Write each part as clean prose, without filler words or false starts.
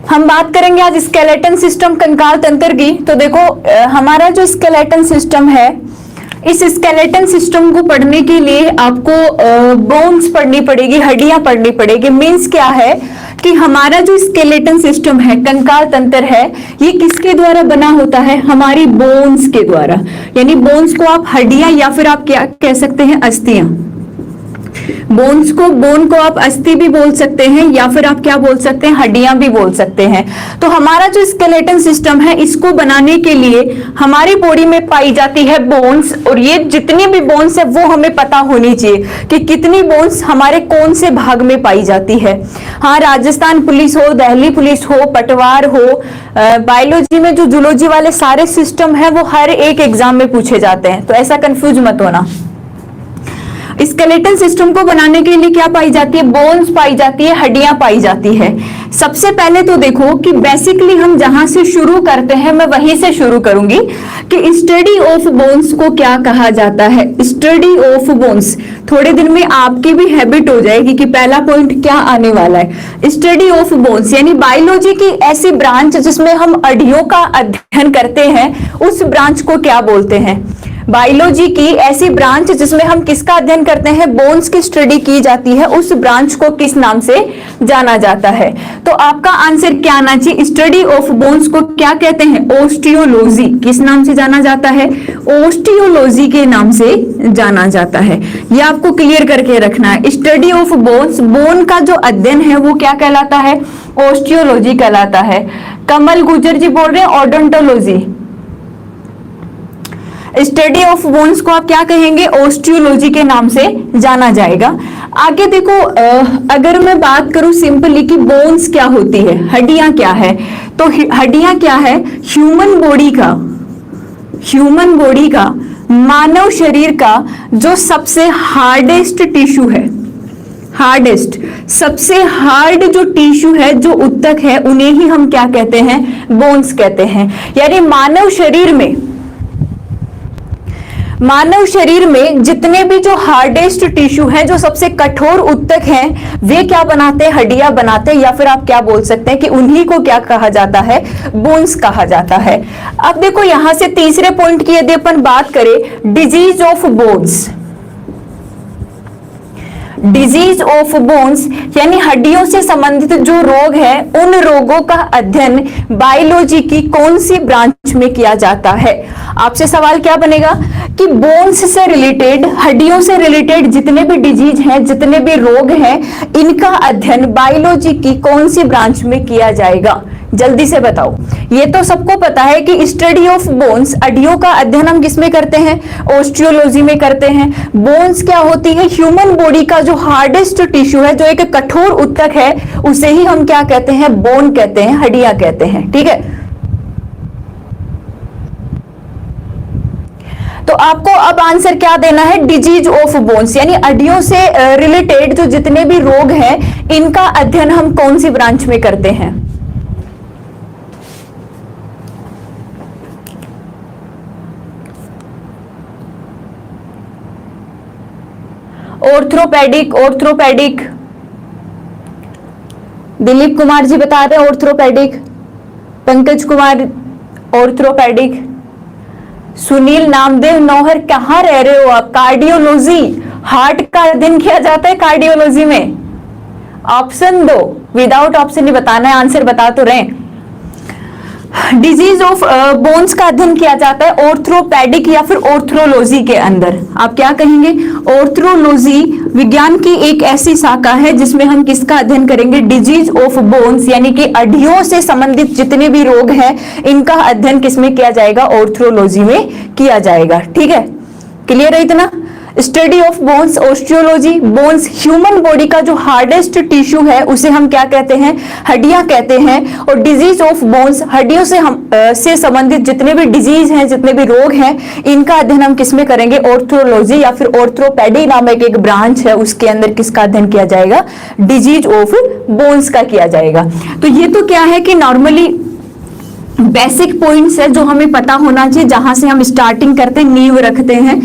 हम बात करेंगे आज स्केलेटन सिस्टम कंकाल तंत्र की। तो देखो हमारा जो स्केलेटन सिस्टम है, इस स्केलेटन सिस्टम को पढ़ने के लिए आपको बोन्स पढ़नी पड़ेगी, हड्डियां पढ़नी पड़ेगी। मीन्स क्या है कि हमारा जो स्केलेटन सिस्टम है, कंकाल तंत्र है, ये किसके द्वारा बना होता है? हमारी बोन्स के द्वारा। यानी बोन्स को आप हड्डियां या फिर आप क्या कह सकते हैं? अस्थियां। बोन को आप अस्थि भी बोल सकते हैं या फिर आप क्या बोल सकते हैं? हड्डियां भी बोल सकते हैं। तो हमारा जो स्केलेटन सिस्टम है, इसको बनाने के लिए हमारी बॉडी में पाई जाती है बोन्स। और ये जितनी भी बोन्स है वो हमें पता होनी चाहिए कि कितनी बोन्स हमारे कौन से भाग में पाई जाती है। हाँ, राजस्थान पुलिस हो, दिल्ली पुलिस हो, पटवार हो, बायोलॉजी में जो जूलॉजी वाले सारे सिस्टम है वो हर एक एग्जाम में पूछे जाते हैं, तो ऐसा कंफ्यूज मत होना। स्केलेटन सिस्टम को बनाने के लिए क्या पाई जाती है? बोन्स पाई जाती है, हड्डियां पाई जाती है। सबसे पहले तो देखो कि बेसिकली हम जहां से शुरू करते हैं, मैं वहीं से शुरू करूंगी कि स्टडी ऑफ बोन्स को क्या कहा जाता है। स्टडी ऑफ बोन्स थोड़े दिन में आपकी भी हैबिट हो जाएगी कि पहला पॉइंट क्या आने वाला है। स्टडी ऑफ बोन्स यानी बायोलॉजी की ऐसी ब्रांच जिसमें हम हड्डियों का अध्ययन करते हैं, उस ब्रांच को क्या बोलते हैं? बायोलॉजी की ऐसी ब्रांच जिसमें हम किसका अध्ययन करते हैं? बोन्स की स्टडी की जाती है, उस ब्रांच को किस नाम से जाना जाता है? तो आपका आंसर क्या आना चाहिए? स्टडी ऑफ बोन्स को क्या कहते हैं? ऑस्टियोलॉजी। किस नाम से जाना जाता है? ऑस्टियोलॉजी के नाम से जाना जाता है। यह आपको क्लियर करके रखना है। स्टडी ऑफ बोन्स, बोन का जो अध्ययन है वो क्या कहलाता है? ऑस्टियोलॉजी कहलाता है। कमल गुजर जी बोल रहे हैं ओडोंटोलॉजी। स्टडी ऑफ बोन्स को आप क्या कहेंगे? ऑस्टियोलॉजी के नाम से जाना जाएगा। आगे देखो, अगर मैं बात करूं सिंपली कि बोन्स क्या होती है, हड्डियां क्या है, तो हड्डियां क्या है? ह्यूमन बॉडी का मानव शरीर का जो सबसे हार्डेस्ट टिश्यू है, हार्डेस्ट सबसे हार्ड जो टिश्यू है, जो उत्तक है, उन्हें ही हम क्या कहते हैं? बोन्स कहते हैं। यानी मानव शरीर में जितने भी जो हार्डेस्ट टिश्यू हैं, जो सबसे कठोर उत्तक हैं, वे क्या बनाते हैं? हड्डियां बनाते हैं, या फिर आप क्या बोल सकते हैं कि उन्हीं को क्या कहा जाता है? बोन्स कहा जाता है। अब देखो यहां से तीसरे पॉइंट की यदि अपन बात करें, disease of bones. Disease of bones यानी हड्डियों से संबंधित जो रोग है, उन रोगों का अध्ययन बायोलॉजी की कौन सी ब्रांच में किया जाता है? आपसे सवाल क्या बनेगा कि बोन्स से रिलेटेड, हड्डियों से रिलेटेड जितने भी डिजीज हैं, जितने भी रोग हैं, इनका अध्ययन बायोलॉजी की कौन सी ब्रांच में किया जाएगा? जल्दी से बताओ। ये तो सबको पता है कि स्टडी ऑफ बोन्स, हड्डियों का अध्ययन हम किसमें करते हैं? ऑस्टियोलॉजी में करते हैं। बोन्स क्या होती है? ह्यूमन बॉडी का जो हार्डेस्ट टिश्यू है, जो एक कठोर उत्तक है, उसे ही हम क्या कहते हैं? बोन कहते हैं, हड्डियां कहते हैं। ठीक है, तो आपको अब आंसर क्या देना है? डिजीज ऑफ बोन्स यानी हड्डियों से रिलेटेड जो जितने भी रोग हैं, इनका अध्ययन हम कौन सी ब्रांच में करते हैं? ऑर्थोपेडिक। दिलीप कुमार जी बता रहे हैं ऑर्थोपेडिक। पंकज कुमार ऑर्थोपेडिक। सुनील नामदेव नौहर, कहां रह रहे हो आप? कार्डियोलॉजी, हार्ट का अध्ययन किया जाता है कार्डियोलॉजी में। ऑप्शन दो, विदाउट ऑप्शन नहीं बताना है, आंसर बता तो रहे। डिजीज ऑफ बोन्स का अध्ययन किया जाता है ऑर्थोपेडिक या फिर ऑर्थ्रोलॉजी के अंदर। आप क्या कहेंगे? ऑर्थ्रोलॉजी विज्ञान की एक ऐसी शाखा है जिसमें हम किसका अध्ययन करेंगे? डिजीज ऑफ बोन्स यानी कि हड्डियों से संबंधित जितने भी रोग हैं, इनका अध्ययन किसमें किया जाएगा? ऑर्थ्रोलॉजी में किया जाएगा। ठीक है, क्लियर है इतना? Study of bones, osteology. Bones human body का जो हार्डेस्ट टिश्यू है, उसे हम क्या कहते हैं? हड्डियां कहते हैं। और डिजीज ऑफ बोन्स, हड्डियों से संबंधित जितने भी डिजीज हैं, जितने भी रोग हैं, इनका अध्ययन हम किसमें करेंगे? ऑर्थोलॉजी या फिर ऑर्थोपेडी नामक एक ब्रांच है, उसके अंदर किसका अध्ययन किया जाएगा? डिजीज ऑफ बोन्स का किया जाएगा। तो ये तो क्या है कि नॉर्मली बेसिक पॉइंट्स है जो हमें पता होना चाहिए, जहां से हम स्टार्टिंग करते हैं, नींव रखते हैं।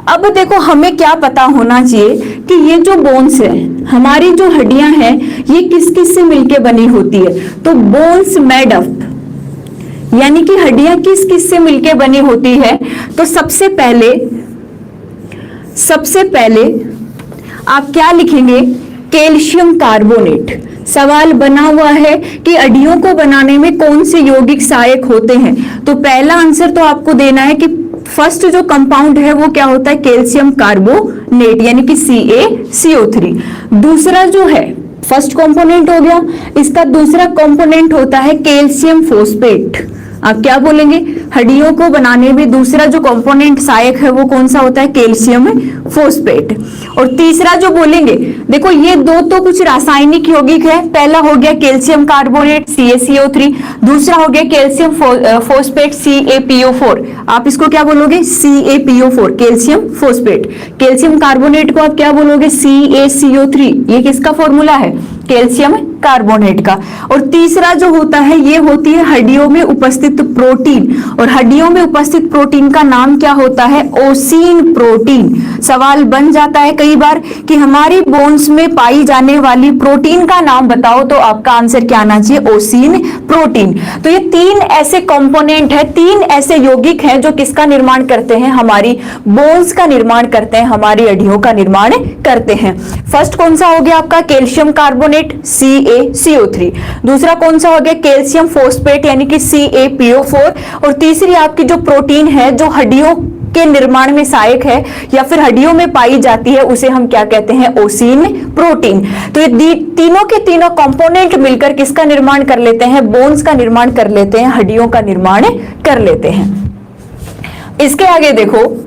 अब देखो हमें क्या पता होना चाहिए कि ये जो बोन्स है, हमारी जो हड्डियां हैं, ये किस किस से मिलके बनी होती है। तो बोन्स मेड अप, यानी कि हड्डियां किस किस से मिलके बनी होती है। तो सबसे पहले आप क्या लिखेंगे, कैल्शियम कार्बोनेट। सवाल बना हुआ है कि हड्डियों को बनाने में कौन से यौगिक सहायक होते हैं। तो पहला आंसर तो आपको देना है कि फर्स्ट जो कंपाउंड है वो क्या होता है, कैल्शियम कार्बोनेट, यानी कि CaCO3। दूसरा जो है, फर्स्ट कंपोनेंट हो गया, इसका दूसरा कंपोनेंट होता है कैल्शियम फॉस्फेट। आप क्या बोलेंगे, हड्डियों को बनाने में दूसरा जो कंपोनेंट सहायक है वो कौन सा होता है, कैल्शियम फॉस्फेट। और तीसरा जो बोलेंगे, देखो ये दो तो कुछ रासायनिक यौगिक है, पहला हो गया कैल्शियम कार्बोनेट CaCO3, दूसरा हो गया कैल्शियम फॉस्फेट CaPO4। आप इसको क्या बोलोगे, CaPO4, calcium phosphate. Calcium carbonate को आप क्या बोलोगे, CaCO3। ये किसका फॉर्मूला है, कैल्शियम कार्बोनेट का। और तीसरा जो होता है, ये होती है हड्डियों में उपस्थित प्रोटीन, और हड्डियों में उपस्थित प्रोटीन का नाम क्या होता है, ओसिन प्रोटीन। सवाल बन जाता है कई बार कि हमारी बोन्स में पाई जाने वाली प्रोटीन का नाम बताओ, तो आपका आंसर क्या आना चाहिए, ओसिन प्रोटीन। तो ये तीन ऐसे कंपोनेंट है, तीन ऐसे यौगिक हैं जो किसका निर्माण करते हैं, हमारी बोन्स का निर्माण करते हैं, हमारी हड्डियों का निर्माण करते हैं। फर्स्ट कौन सा हो गया आपका, कैल्शियम कार्बोनेट CaCO3। दूसरा कौन सा हो गया, कैल्शियम फॉस्फेट यानी कि CaPO4। और तीसरी आपकी जो प्रोटीन है जो हड्डियों के निर्माण में सहायक है या फिर हड्डियों में पाई जाती है, उसे हम क्या कहते हैं, ओसिन प्रोटीन। तो ये तीनों के तीनों कंपोनेंट मिलकर किसका निर्माण कर लेते हैं, बोन्स का निर्माण कर लेते हैं, हड्डियों का निर्माण कर लेते हैं। इसके आगे देखो,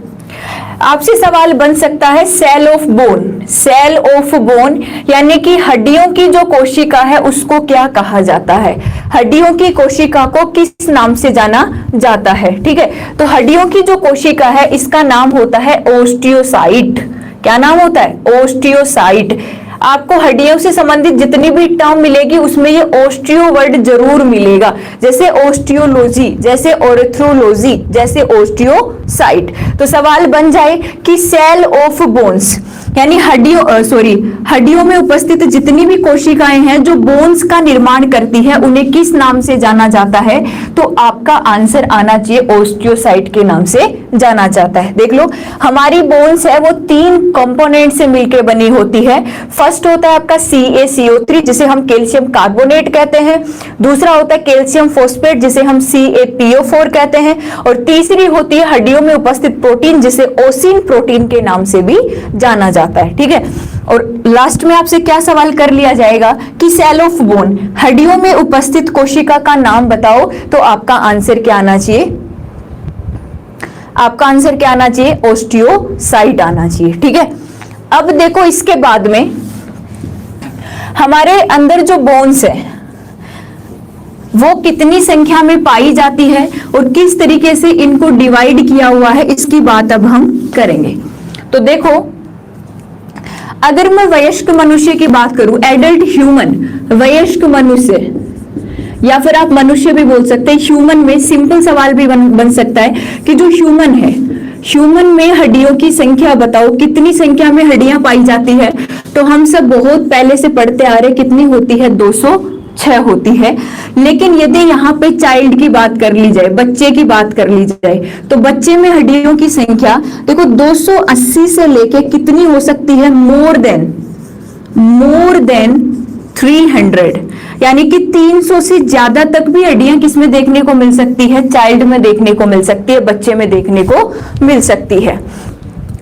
आपसे सवाल बन सकता है cell of bone. Cell of bone यानी कि हड्डियों की जो कोशिका है उसको क्या कहा जाता है, हड्डियों की कोशिका को किस नाम से जाना जाता है। ठीक है, तो हड्डियों की जो कोशिका है इसका नाम होता है ओस्टियोसाइट। क्या नाम होता है, ओस्टियोसाइट। आपको हड्डियों से संबंधित जितनी भी टर्म मिलेगी उसमें ये ओस्टियो वर्ड जरूर मिलेगा, जैसे ओस्टियोलॉजी, जैसे ऑर्थ्रोलॉजी, जैसे ओस्टियोसाइट। तो सवाल बन जाए कि सेल ऑफ बोन्स यानी हड्डियों में उपस्थित जितनी भी कोशिकाएं हैं जो बोन्स का निर्माण करती है उन्हें किस नाम से जाना जाता है, तो आपका आंसर आना चाहिए ओस्टियोसाइट के नाम से जाना जाता है। देख लो, हमारी बोन्स है वो तीन कंपोनेंट से मिलकर बनी होती है। फर्स्ट होता है आपका CaCO3 जिसे हम कैल्शियम कार्बोनेट कहते हैं, दूसरा होता है कैल्शियम फॉस्फेट जिसे हम CaPO4 कहते हैं, और तीसरी होती है हड्डियों में उपस्थित प्रोटीन जिसे ओसिन प्रोटीन के नाम से भी जाना जाता है। ठीक है, और लास्ट में आपसे क्या सवाल कर लिया जाएगा कि सेल ऑफ बोन, हड्डियों में उपस्थित कोशिका का नाम बताओ, तो आपका आंसर क्या आना चाहिए, आपका आंसर क्या आना चाहिए, ओस्टियोसाइट आना चाहिए। ठीक है, अब देखो इसके बाद में हमारे अंदर जो बोन्स है वो कितनी संख्या में पाई जाती है और किस तरीके से इनको डिवाइड किया हुआ है, इसकी बात अब हम करेंगे। तो देखो, अगर मैं वयस्क मनुष्य की बात करूं, एडल्ट ह्यूमन, वयस्क मनुष्य या फिर आप मनुष्य भी बोल सकते हैं, ह्यूमन में सिंपल सवाल भी बन सकता है कि जो ह्यूमन है, ह्यूमन में हड्डियों की संख्या बताओ, कितनी संख्या में हड्डियां पाई जाती है। तो हम सब बहुत पहले से पढ़ते आ रहे, कितनी होती है, 206 होती है। लेकिन यदि यहाँ पे चाइल्ड की बात कर ली जाए, बच्चे की बात कर ली जाए, तो बच्चे में हड्डियों की संख्या देखो 280 से लेके कितनी हो सकती है, मोर देन 300, यानी कि 300 से ज्यादा तक भी हड्डियां किसमें देखने को मिल सकती है, चाइल्ड में देखने को मिल सकती है, बच्चे में देखने को मिल सकती है।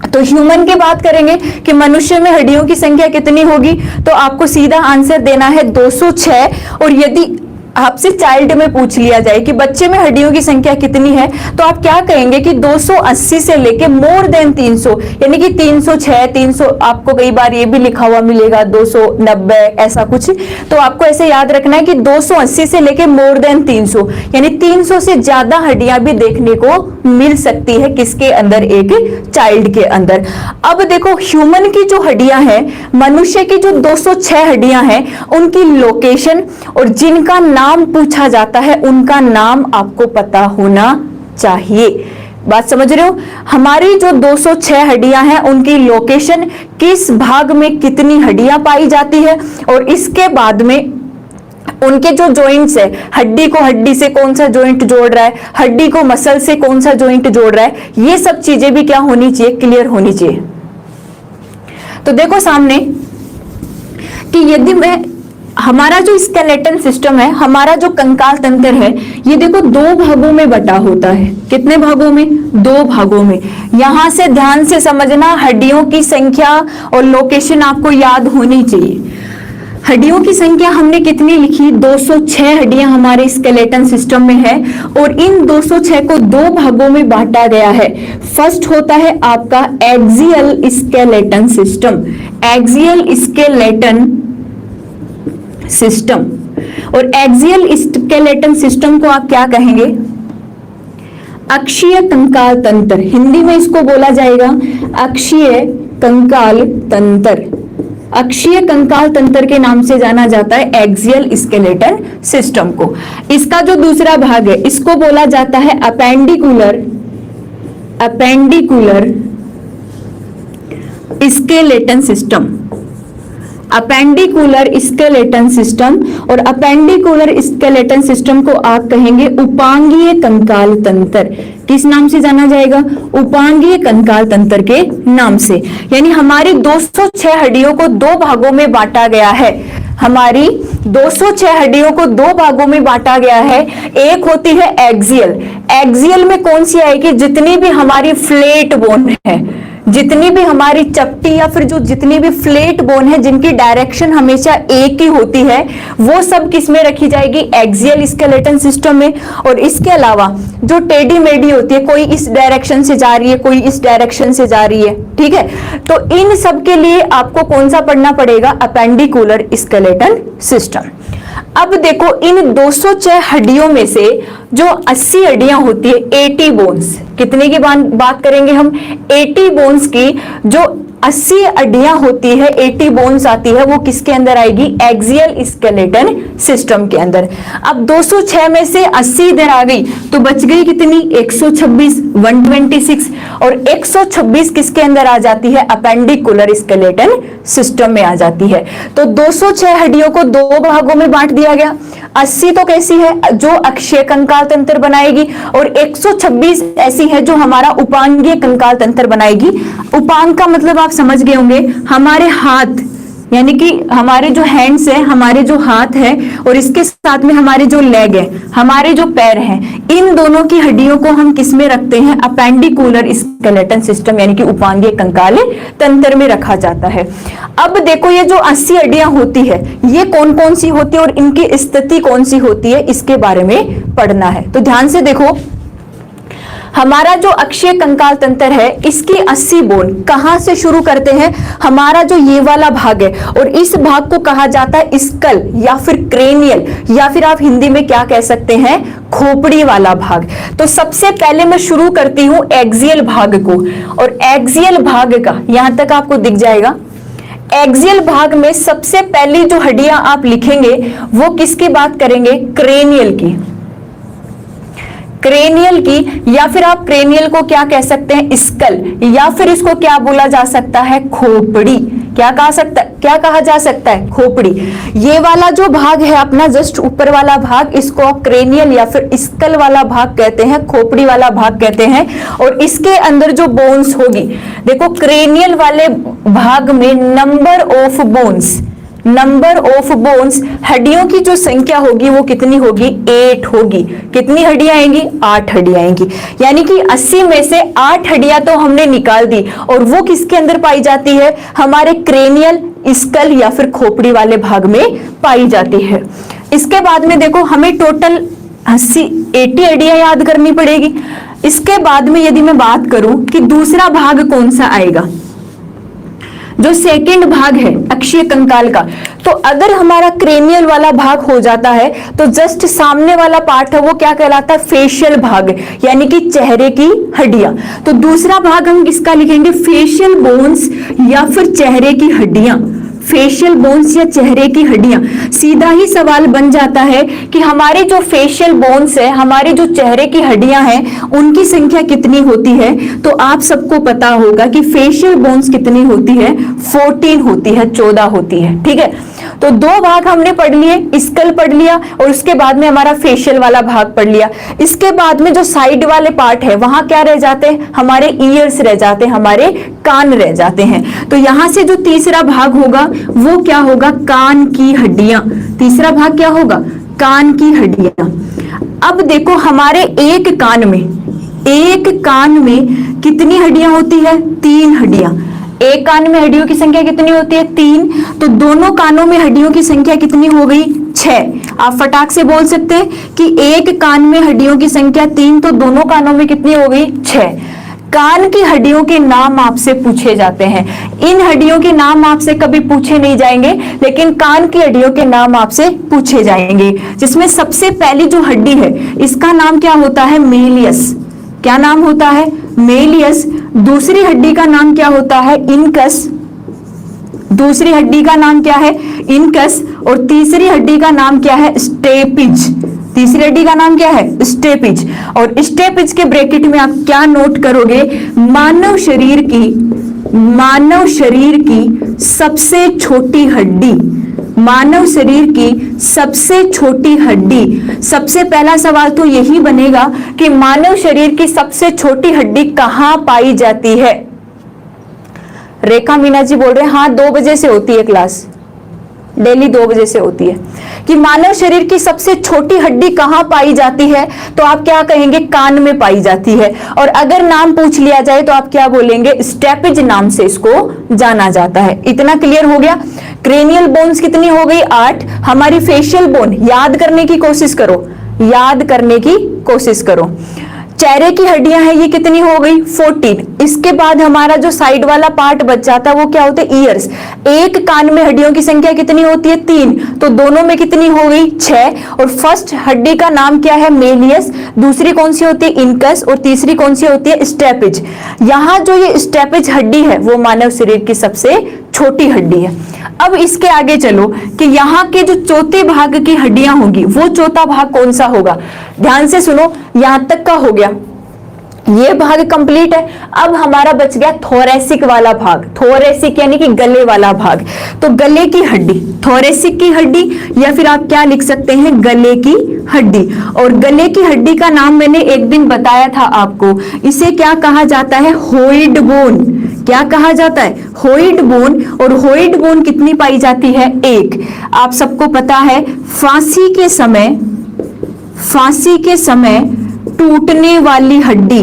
तो ह्यूमन की बात करेंगे कि मनुष्य में हड्डियों की संख्या कितनी होगी, तो आपको सीधा आंसर देना है 206। और यदि आपसे चाइल्ड में पूछ लिया जाए कि बच्चे में हड्डियों की संख्या कितनी है, तो आप क्या कहेंगे कि 280 से लेके मोर देन 300, यानी कि 306, 300, आपको कई बार ये भी लिखा हुआ मिलेगा 290 ऐसा कुछ। तो आपको ऐसे याद रखना है कि 280 से लेके मोर देन 300, यानी 300 से ज्यादा हड्डियां भी देखने को मिल सकती है किसके अंदर, एक चाइल्ड के अंदर। अब देखो, ह्यूमन की जो हड्डियां हैं, मनुष्य की जो 206 हड्डियां हैं, उनकी लोकेशन और जिनका नाम पूछा जाता है उनका नाम आपको पता होना चाहिए। बात समझ रहे हो? हमारी जो 206 हड्डियां हैं उनकी लोकेशन, किस भाग में कितनी हड्डियां पाई जाती है, और इसके बाद में उनके जो जॉइंट्स है, हड्डी को हड्डी से कौन सा जॉइंट जोड़ रहा है, हड्डी को मसल से कौन सा जॉइंट जोड़ रहा है, ये सब चीजें भी क्या होनी चाहिए, क्लियर होनी चाहिए। तो देखो सामने कि यदि मैं, हमारा जो स्केलेटन सिस्टम है, हमारा जो कंकाल तंत्र है, ये देखो 2 भागों में बटा होता है। कितने भागों में? 2 भागों में। यहां से ध्यान से समझना, हड्डियों की संख्या और लोकेशन आपको याद होनी चाहिए। हड्डियों की संख्या हमने कितनी लिखी? 206 हड्डियां हमारे स्केलेटन सिस्टम में है, और इन 206 को 2 भागों में बांटा गया है। फर्स्ट होता है आपका axial skeleton system, axial skeleton system. और एक्सियल स्केलेटन सिस्टम को आप क्या कहेंगे? अक्षीय कंकाल तंत्र, हिंदी में इसको बोला जाएगा अक्षीय कंकाल तंत्र। अक्षीय कंकाल तंत्र के नाम से जाना जाता है एक्सियल स्केलेटन सिस्टम को। इसका जो दूसरा भाग है, इसको बोला जाता है appendicular skeleton system, appendicular skeleton system. और अपेंडिकुलर स्केलेटन सिस्टम को आप कहेंगे उपांगीय कंकाल तंत्र। किस नाम से जाना जाएगा? उपांगीय कंकाल तंत्र के नाम से। यानी हमारी 206 हड्डियों को 2 भागों में बांटा गया है। हमारी 206 हड्डियों को 2 भागों में बांटा गया है। एक होती है एक्सियल, एक्सियल में कौन सी आएगी? जितनी भी हमारी फ्लैट बोन है, जितनी भी हमारी चपटी या फिर जो जितनी भी फ्लैट बोन है जिनकी डायरेक्शन हमेशा एक ही होती है, वो सब किस में रखी जाएगी? एक्सियल स्केलेटन सिस्टम में। और इसके अलावा जो टेढ़ी मेढ़ी होती है, कोई इस डायरेक्शन से जा रही है, कोई इस डायरेक्शन से जा रही है, ठीक है, तो इन सब के लिए आपको कौन सा पढ़ना पड़ेगा? Appendicular skeleton system. अब देखो इन 206 हड्डियों में से जो 80 हड्डियां होती है, 80 बोन्स, कितने की बात करेंगे हम? 80 बोन्स की। जो 80 हड्डियां होती है, 80 बोन्स आती है, वो किसके अंदर आएगी? एक्सियल स्केलेटन सिस्टम के अंदर। अब 206 में से 80 इधर आ गई, तो बच गई कितनी? 126, 126। और 126 किसके अंदर आ जाती है? अपेंडिकुलर स्केलेटन सिस्टम में आ जाती है। तो 206 हड्डियों को 2 भागों में बांट दिया गया। 80 तो कैसी है? जो अक्षीय कंकाल तंत्र बनाएगी, और 126 ऐसी है जो हमारा उपांगीय कंकाल तंत्र बनाएगी। उपांग का मतलब आप समझ गए होंगे, हमारे हाथ, यानी कि हमारे जो हैंड्स है, हमारे जो हाथ है, और इसके साथ में हमारे जो लेग है, हमारे जो पैर हैं, इन दोनों की हड्डियों को हम किस में रखते हैं? अपेंडिकुलर स्केलेटन सिस्टम यानी कि उपांगीय कंकाल तंत्र में रखा जाता है। अब देखो ये जो 80 हड्डियां होती है, ये कौन कौन सी होती है और इनकी स्थिति कौन सी होती है, इसके बारे में पढ़ना है। तो ध्यान से देखो, हमारा जो अक्षीय कंकाल तंत्र है, इसकी 80 बोन कहां से शुरू करते हैं? हमारा जो ये वाला भाग है, और इस भाग को कहा जाता है स्कल या फिर क्रेनियल, या फिर आप हिंदी में क्या कह सकते हैं? खोपड़ी वाला भाग। तो सबसे पहले मैं शुरू करती हूं एक्सियल भाग को, और एक्सियल भाग का यहां तक आपको दिख जाएगा। एक्सियल भाग में सबसे पहली जो हड्डियां आप लिखेंगे वो किसकी बात करेंगे? क्रेनियल की, क्रेनियल की, या फिर आप क्रेनियल को क्या कह सकते हैं? स्कल, या फिर इसको क्या बोला जा सकता है? खोपड़ी। क्या कहा जा सकता है? खोपड़ी। ये वाला जो भाग है अपना जस्ट ऊपर वाला भाग, इसको आप क्रेनियल या फिर स्कल वाला भाग कहते हैं, खोपड़ी वाला भाग कहते हैं। और इसके अंदर जो बोन्स होगी, देखो क्रेनियल वाले भाग में number of bones, number of bones, हड्डियों की जो संख्या होगी वो कितनी होगी? 8 होगी। कितनी हड्डियां आएंगी? 8 हड्डियां आएंगी। यानी कि 80 में से 8 हड्डियां तो हमने निकाल दी, और वो किसके अंदर पाई जाती है? हमारे क्रेनियल, स्कल या फिर खोपड़ी वाले भाग में पाई जाती है। इसके बाद में देखो हमें टोटल 80 हड्डियां याद करनी पड़ेगी। इसके बाद में यदि मैं बात करूं कि दूसरा भाग कौन सा आएगा, जो सेकंड भाग है अक्षीय कंकाल का, तो अगर हमारा क्रेनियल वाला भाग हो जाता है तो जस्ट सामने वाला पार्ट है वो क्या कहलाता है? फेशियल भाग, यानी कि चेहरे की हड्डियां। तो दूसरा भाग हम किसका लिखेंगे? फेशियल बोन्स या फिर चेहरे की हड्डियां, फेशियल बोन्स या चेहरे की हड्डियां। सीधा ही सवाल बन जाता है कि हमारे जो फेशियल बोन्स है, हमारे जो चेहरे की हड्डियां हैं, उनकी संख्या कितनी होती है? तो आप सबको पता होगा कि फेशियल बोन्स कितनी होती है? 14 होती है, 14 होती है। ठीक है, तो दो भाग हमने पढ़ लिए, स्कल पढ़ लिया और उसके बाद में हमारा फेशियल वाला भाग पढ़ लिया। इसके बाद में जो साइड वाले पार्ट है वहां क्या रह जाते हैं? हमारे ईयर्स रह जाते हैं, हमारे कान रह जाते हैं। तो यहां से जो तीसरा भाग होगा वो क्या होगा? कान की हड्डियां। तीसरा भाग क्या होगा? कान की हड्डियां। अब देखो हमारे एक कान में कितनी हड्डियां होती है? 3 हड्डियां। एक कान में हड्डियों की संख्या कितनी होती है? 3। तो दोनों कानों में हड्डियों की संख्या कितनी हो गई? 6। आप फटाक से बोल सकते हैं कि एक कान में हड्डियों की संख्या 3, तो दोनों कानों में कितनी हो गई? 6। कान की हड्डियों के नाम आपसे पूछे जाते हैं। इन हड्डियों के नाम आपसे कभी पूछे नहीं जाएंगे, लेकिन कान की हड्डियों के नाम आपसे पूछे जाएंगे, जिसमें सबसे पहली जो हड्डी है इसका नाम क्या होता है? मेलियस। क्या नाम होता है? मेलियस। दूसरी हड्डी का नाम क्या होता है? इनकस। दूसरी हड्डी का नाम क्या है? इनकस। और तीसरी हड्डी का नाम क्या है? स्टेपिज। तीसरी हड्डी का नाम क्या है? स्टेपिज। और स्टेपिज के ब्रैकेट में आप क्या नोट करोगे? मानव शरीर की सबसे छोटी हड्डी। मानव शरीर की सबसे छोटी हड्डी। सबसे पहला सवाल तो यही बनेगा कि मानव शरीर की सबसे छोटी हड्डी कहां पाई जाती है? रेखा मीना जी बोल रहे हैं हाँ 2 बजे से होती है क्लास, डेली 2 बजे से होती है। कि मानव शरीर की सबसे छोटी हड्डी कहां पाई जाती है? तो आप क्या कहेंगे? कान में पाई जाती है। और अगर नाम पूछ लिया जाए तो आप क्या बोलेंगे? स्टेपिज नाम से इसको जाना जाता है। इतना क्लियर हो गया? क्रेनियल बोन्स कितनी हो गई? 8। हमारी फेशियल बोन याद करने की कोशिश करो, याद करने की कोशिश करो। चेहरे की हड्डियां हैं ये कितनी हो गई? 14। इसके बाद हमारा जो साइड वाला पार्ट बच जाता है वो क्या होते हैं? ईयर्स। एक कान में हड्डियों की संख्या कितनी होती है? 3। तो दोनों में कितनी हो गई? 6। और फर्स्ट हड्डी का नाम क्या है? मेलियस। दूसरी कौन सी होती है? इनकस। और तीसरी कौन सी होती है? स्टेपिज। यहां जो ये स्टेपिज हड्डी है वो मानव शरीर की सबसे छोटी हड्डी है। अब इसके आगे चलो कि यहाँ के जो चौथे भाग की हड्डियां होंगी वो चौथा भाग कौन सा होगा? ध्यान से सुनो, यहां तक का हो गया, ये भाग कंप्लीट है। अब हमारा बच गया थोरेसिक वाला भाग। थोरेसिक यानी कि गले वाला भाग। तो गले की हड्डी, थोरेसिक की हड्डी, या फिर आप क्या लिख सकते हैं? गले की हड्डी। और गले की हड्डी का नाम मैंने एक दिन बताया था आपको, इसे क्या कहा जाता है? होइड बोन। क्या कहा जाता है? होइड बोन। और होइड बोन कितनी पाई जाती है? 1। आप सबको पता है फांसी के समय टूटने वाली हड्डी,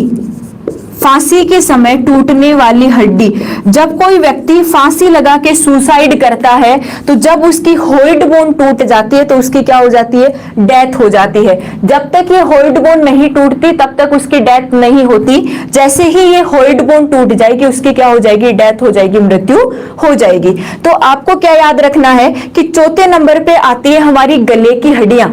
फांसी के समय टूटने वाली हड्डी, जब कोई व्यक्ति फांसी लगा के सुसाइड करता है तो जब उसकी होइड बोन टूट जाती है तो उसकी क्या हो जाती है? डेथ हो जाती है। जब तक ये होइड बोन नहीं टूटती तब तक उसकी डेथ नहीं होती। जैसे ही ये होइड बोन टूट जाएगी उसकी क्या हो जाएगी? डेथ हो जाएगी, मृत्यु हो जाएगी। तो आपको क्या याद रखना है कि चौथे नंबर पे आती है हमारी गले की हड्डियां।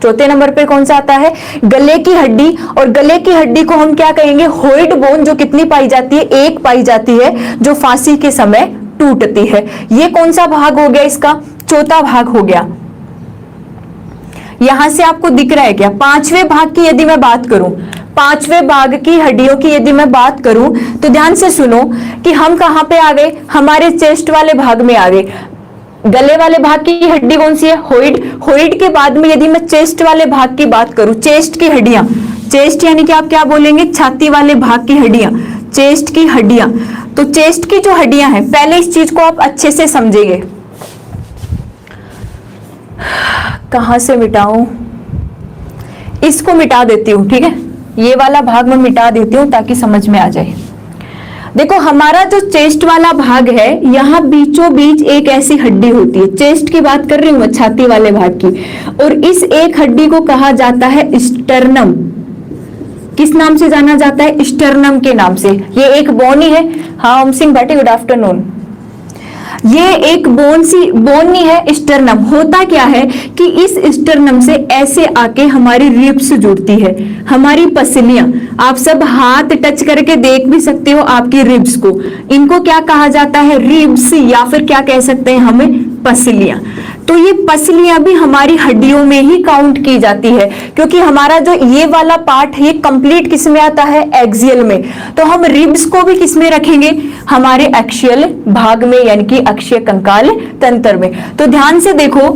चौथे नंबर पे कौन सा आता है? गले की हड्डी। और गले की हड्डी को हम क्या कहेंगे? होइड बोन, जो कितनी पाई जाती है? 1 पाई जाती है, जो फांसी के समय टूटती है। ये कौन सा भाग हो गया? इसका चौथा भाग हो गया। यहां से आपको दिख रहा है क्या? 5वें भाग की यदि मैं बात करूं, 5वें भाग की हड्डियों की यदि मैं बात करूं तो ध्यान से सुनो कि हम कहां पे आ गए? हमारे चेस्ट वाले भाग में आ गए। गले वाले भाग की हड्डी कौन सी है? होइड। होइड के बाद में यदि मैं चेस्ट वाले भाग की बात करूं, चेस्ट की हड्डियां, चेस्ट यानी कि आप क्या बोलेंगे? छाती वाले भाग की हड्डियां, चेस्ट की हड्डियां। तो चेस्ट की जो हड्डियां हैं, पहले इस चीज को आप अच्छे से समझेंगे। कहां से मिटाऊं? इसको मिटा देती हूं, ठीक है? ये वाला भाग मैं मिटा देती हूं ताकि समझ में आ जाए। देखो हमारा जो चेस्ट वाला भाग है, यहाँ बीचों बीच एक ऐसी हड्डी होती है, चेस्ट की बात कर रही हूं मैं, छाती वाले भाग की। और इस एक हड्डी को कहा जाता है स्टर्नम। किस नाम से जाना जाता है? स्टर्नम के नाम से। ये एक बोन ही है। हाँ ओम सिंह भाटी, गुड आफ्टरनून। ये एक बोन नहीं है, स्टर्नम। होता क्या है कि इस स्टर्नम से ऐसे आके हमारी रिब्स जुड़ती है, हमारी पसलियां। आप सब हाथ टच करके देख भी सकते हो आपकी रिब्स को। इनको क्या कहा जाता है? रिब्स, या फिर क्या कह सकते हैं हमें? पसलियां। तो ये पसलियां भी हमारी हड्डियों में ही काउंट की जाती है, क्योंकि हमारा जो ये वाला पार्ट है ये कंप्लीट किस में आता है? एक्सियल में। तो हम रिब्स को भी किस में रखेंगे? हमारे एक्सियल भाग में, यानी कि अक्षीय कंकाल तंत्र में। तो ध्यान से देखो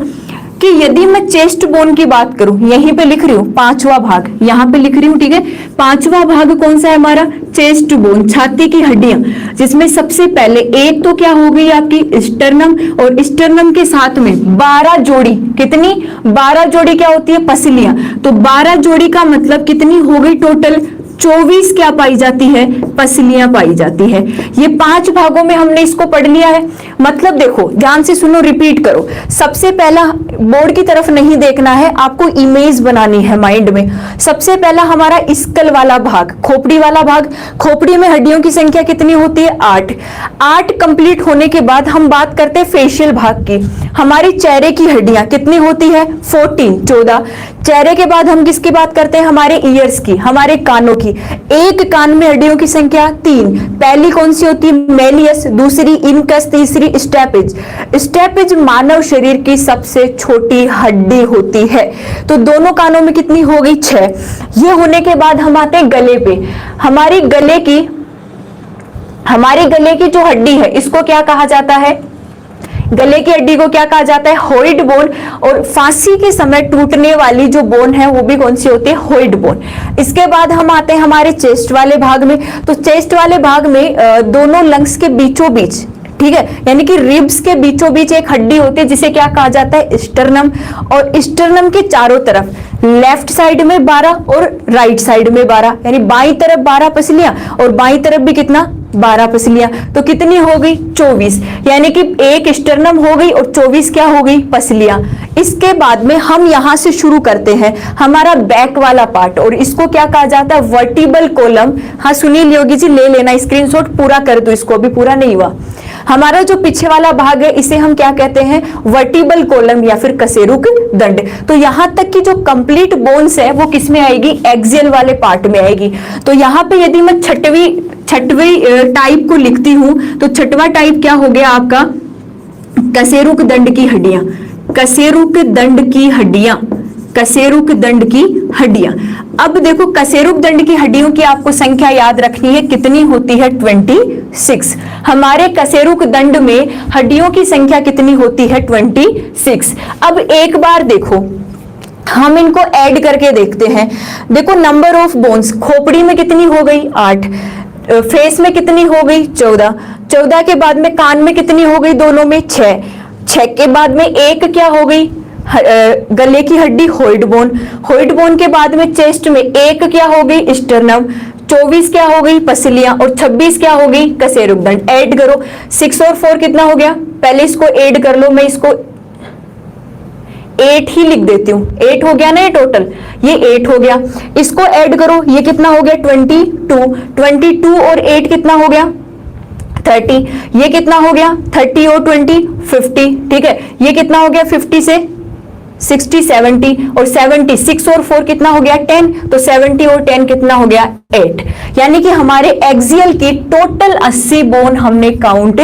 कि यदि मैं चेस्ट बोन की बात करूं, यहीं पे लिख रही हूं पांचवा भाग, यहां पे लिख रही हूं, ठीक है। पांचवा भाग कौन सा है हमारा? चेस्ट बोन, छाती की हड्डियां, जिसमें सबसे पहले एक तो क्या हो गई आपकी स्टर्नम, और स्टर्नम के साथ में 12 जोड़ी, कितनी? 12 जोड़ी क्या होती है? पसलियां। तो 12 जोड़ी का मतलब कितनी हो गई टोटल? 24 क्या पाई जाती है? पसलियां पाई जाती है। ये 5 भागों में हमने इसको पढ़ लिया है। मतलब देखो, ध्यान से सुनो, रिपीट करो। सबसे पहला, बोर्ड की तरफ नहीं देखना है, आपको इमेज बनानी है माइंड में। सबसे पहला हमारा स्कल वाला भाग, खोपड़ी वाला भाग। खोपड़ी में हड्डियों की संख्या कितनी होती है? 8। 8 कंप्लीट होने के बाद हम बात करते हैं फेशियल भाग की। हमारी चेहरे की हड्डियां कितनी होती है? 14। चेहरे के बाद हम किसकी बात करते हैं? हमारे ईयर्स की, हमारे कानों की। एक कान में हड्डियों की संख्या 3। पहली कौन सी होती है? मेलियस, दूसरी इनकस, तीसरी स्टेपिज। स्टेपिज मानव शरीर की सबसे छोटी हड्डी होती है। तो दोनों कानों में कितनी हो गई? 6। ये होने के बाद हम आते हैं गले पे। हमारे गले की जो हड्डी है, इसको क्या कहा जाता है? गले की हड्डी को क्या कहा जाता है? हॉइड बोन। और फांसी के समय टूटने वाली जो बोन है वो भी कौन सी होती है? हॉइड बोन। इसके बाद हम आते हैं हमारे चेस्ट वाले भाग में। तो चेस्ट वाले भाग में दोनों लंग्स के बीचों बीच, ठीक है, यानी कि रिब्स के बीचों बीच एक हड्डी होती है जिसे क्या कहा जाता है? स्टर्नम। और स्टर्नम के चारों तरफ, लेफ्ट साइड में 12 और राइट साइड में 12, यानी बाईं तरफ 12 पसलियां और बाईं तरफ भी कितना? 12 पसलियां। तो कितनी हो गई? 24। यानी कि एक स्टर्नम हो गई और 24 क्या हो गई? पसलियां। इसके बाद में हम यहां से शुरू करते हैं हमारा बैक वाला पार्ट, और इसको क्या कहा जाता है? Vertebral column. हाँ सुनील योगी जी, ले लेना स्क्रीनशॉट, पूरा कर दो इसको, अभी पूरा नहीं हुआ। हमारा जो पीछे वाला भाग है इसे हम क्या कहते हैं? वर्टिबल कॉलम या फिर कशेरुक दंड। तो यहां तक की जो कंप्लीट बोन्स है वो किस में आएगी? एक्सियल वाले पार्ट में आएगी। तो यहां पे यदि मैं छठवीं टाइप को लिखती हूं, तो छठवां टाइप क्या हो गया आपका? कशेरुक दंड की हड्डियां। कशेरुक दंड की हड्डियां, कशेरुक दंड की हड्डियां। अब देखो, कशेरुक दंड की हड्डियों की आपको संख्या याद रखनी है, कितनी होती है? 26। हमारे कशेरुक दंड में हड्डियों की संख्या कितनी होती है? 26। अब एक बार देखो, हम इनको ऐड करके देखते हैं। देखो, नंबर ऑफ बोन्स, खोपड़ी में कितनी हो गई? 8। फेस में कितनी हो गई? 14। 14 के बाद में कान में कितनी हो गई? दोनों में 6। 6 के बाद में एक क्या हो गई? गले की हड्डी, हॉइड बोन। हॉइड बोन के बाद में चेस्ट में एक क्या हो गई? स्टर्नम। 24 क्या हो गई? पसलियां। और 26 क्या हो गई? कशेरुक दंड। ऐड करो, 6 और 4 कितना हो गया? पहले इसको ऐड कर लो, मैं इसको 8 ही लिख देती हूँ। 8 हो गया ना ये टोटल, ये 8 हो गया। इसको ऐड करो, ये कितना हो गया? 22। 22 और 8 कितना हो गया? 30। ये कितना हो गया? 30 और 20 50, ठीक है। ये कितना हो गया? 50 से 60 70, और 70 6 और 4 कितना हो गया? 10। तो 70 और 10 कितना हो गया? 8। यानी कि हमारे एक्सियल की टोटल 80 बोन हमने काउंट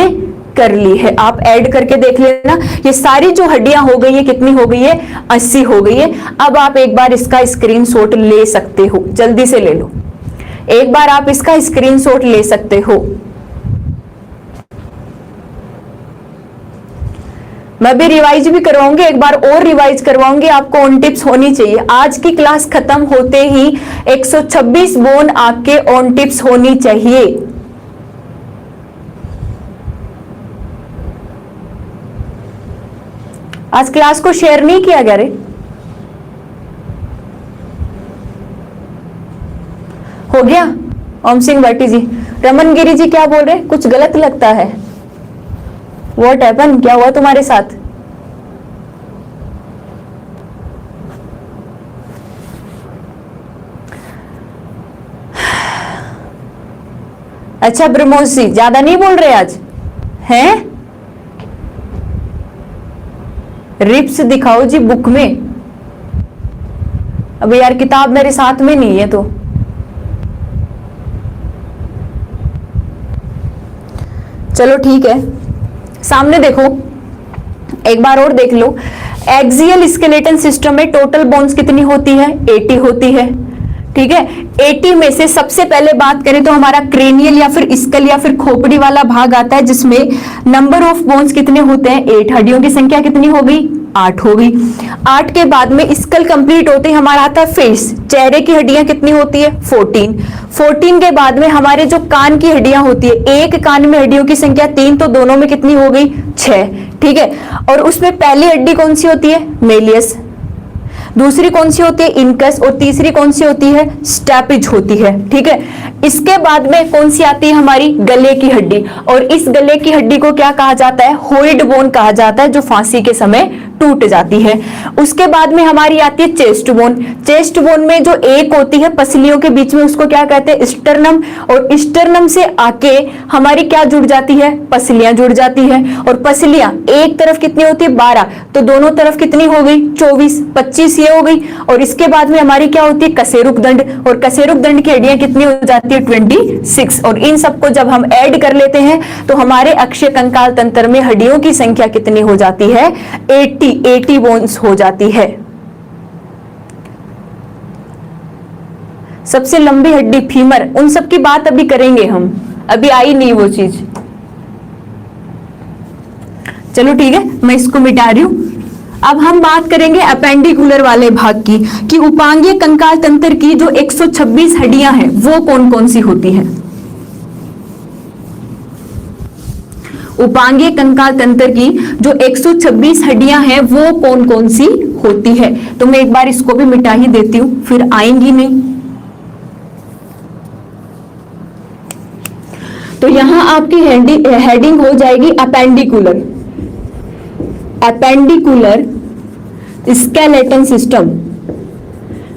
कर ली है। आप ऐड करके देख लेना, ये सारी जो हड्डियां हो गई है कितनी हो गई है? 80 हो गई है। अब आप एक बार इसका स्क्रीनशॉट ले सकते हो, जल्दी से ले लो, एक बार आप इसका स्क्रीनशॉट ले सकते हो। मैं भी रिवाइज भी करवाऊंगी, एक बार और रिवाइज करवाऊंगी, आपको ऑन टिप्स होनी चाहिए। आज की क्लास खत्म होते ही 126 बोन आपके ऑन टिप्स होनी चाहिए। आज क्लास को शेयर नहीं किया गया रे? हो गया? ओम सिंह भट्टी जी, रमन गिरी जी क्या बोल रहे? कुछ गलत लगता है? What happen? क्या हुआ तुम्हारे साथ? अच्छा ब्रह्मोस जी, ज्यादा नहीं बोल रहे आज हैं? रिब्स दिखाओ जी बुक में। अब यार किताब मेरे साथ में नहीं है तो चलो ठीक है, सामने देखो एक बार और देख लो। एक्सियल स्केलेटन सिस्टम में टोटल बोन्स कितनी होती है? 80 होती है। ठीक है, 80 में से सबसे पहले बात करें तो हमारा क्रेनियल या फिर स्कल या फिर खोपड़ी वाला भाग आता है, जिसमें नंबर ऑफ बोन्स कितने होते हैं? 8। हड्डियों की संख्या कितनी हो गई? 8 हो गई। 8 के बाद में स्कल कंप्लीट होते ही हमारा आता है फेस। चेहरे की हड्डियां कितनी होती है? 14। 14 के बाद में हमारे जो कान की हड्डियां होती है, एक कान में हड्डियों की संख्या 3, तो दोनों में कितनी हो गई? 6। ठीक है, और उसमें पहली हड्डी कौन सी होती है? मेलियस। दूसरी कौन सी होती है? इनकस। और तीसरी कौन सी होती है? स्टैपिज होती है। ठीक है, इसके बाद में कौन सी आती है? हमारी गले की हड्डी। और इस गले की हड्डी को क्या कहा जाता है? होइड बोन कहा जाता है, जो फांसी के समय टूट जाती है। उसके बाद में हमारी आती है चेस्ट बोन। चेस्ट बोन में जो एक होती है पसलियों के बीच में, उसको क्या कहते हैं? स्टर्नम। और स्टर्नम से आके हमारी क्या जुड़ जाती है? पसलियां जुड़ जाती है। और पसलियां एक तरफ कितनी होती है? 12, तो दोनों तरफ कितनी हो गई? 24। 25 ये हो गई। और इसके बाद में हमारी क्या होती है? कशेरुक दंड। और कशेरुक दंड की हड्डियां कितनी हो जाती है? 26। और इन सबको जब हम ऐड कर लेते हैं तो हमारे अक्षीय कंकाल तंत्र में हड्डियों की संख्या कितनी हो जाती है? 80 बोन्स हो जाती है। सबसे लंबी हड्डी फीमर, उन सब की बात अभी करेंगे हम, अभी आई नहीं वो चीज। चलो ठीक है, मैं इसको मिटा रही हूं। अब हम बात करेंगे अपेंडिकुलर वाले भाग की, कि उपांगीय कंकाल तंत्र की जो 126 हड्डियां हैं वो कौन कौन सी होती हैं। उपांगीय कंकाल तंत्र की जो 126 हड्डियां हैं वो कौन कौन सी होती है। तो मैं एक बार इसको भी मिटा ही देती हूं, फिर आएंगी नहीं। तो यहां आपकी हेडिंग हो जाएगी appendicular. Appendicular skeleton system.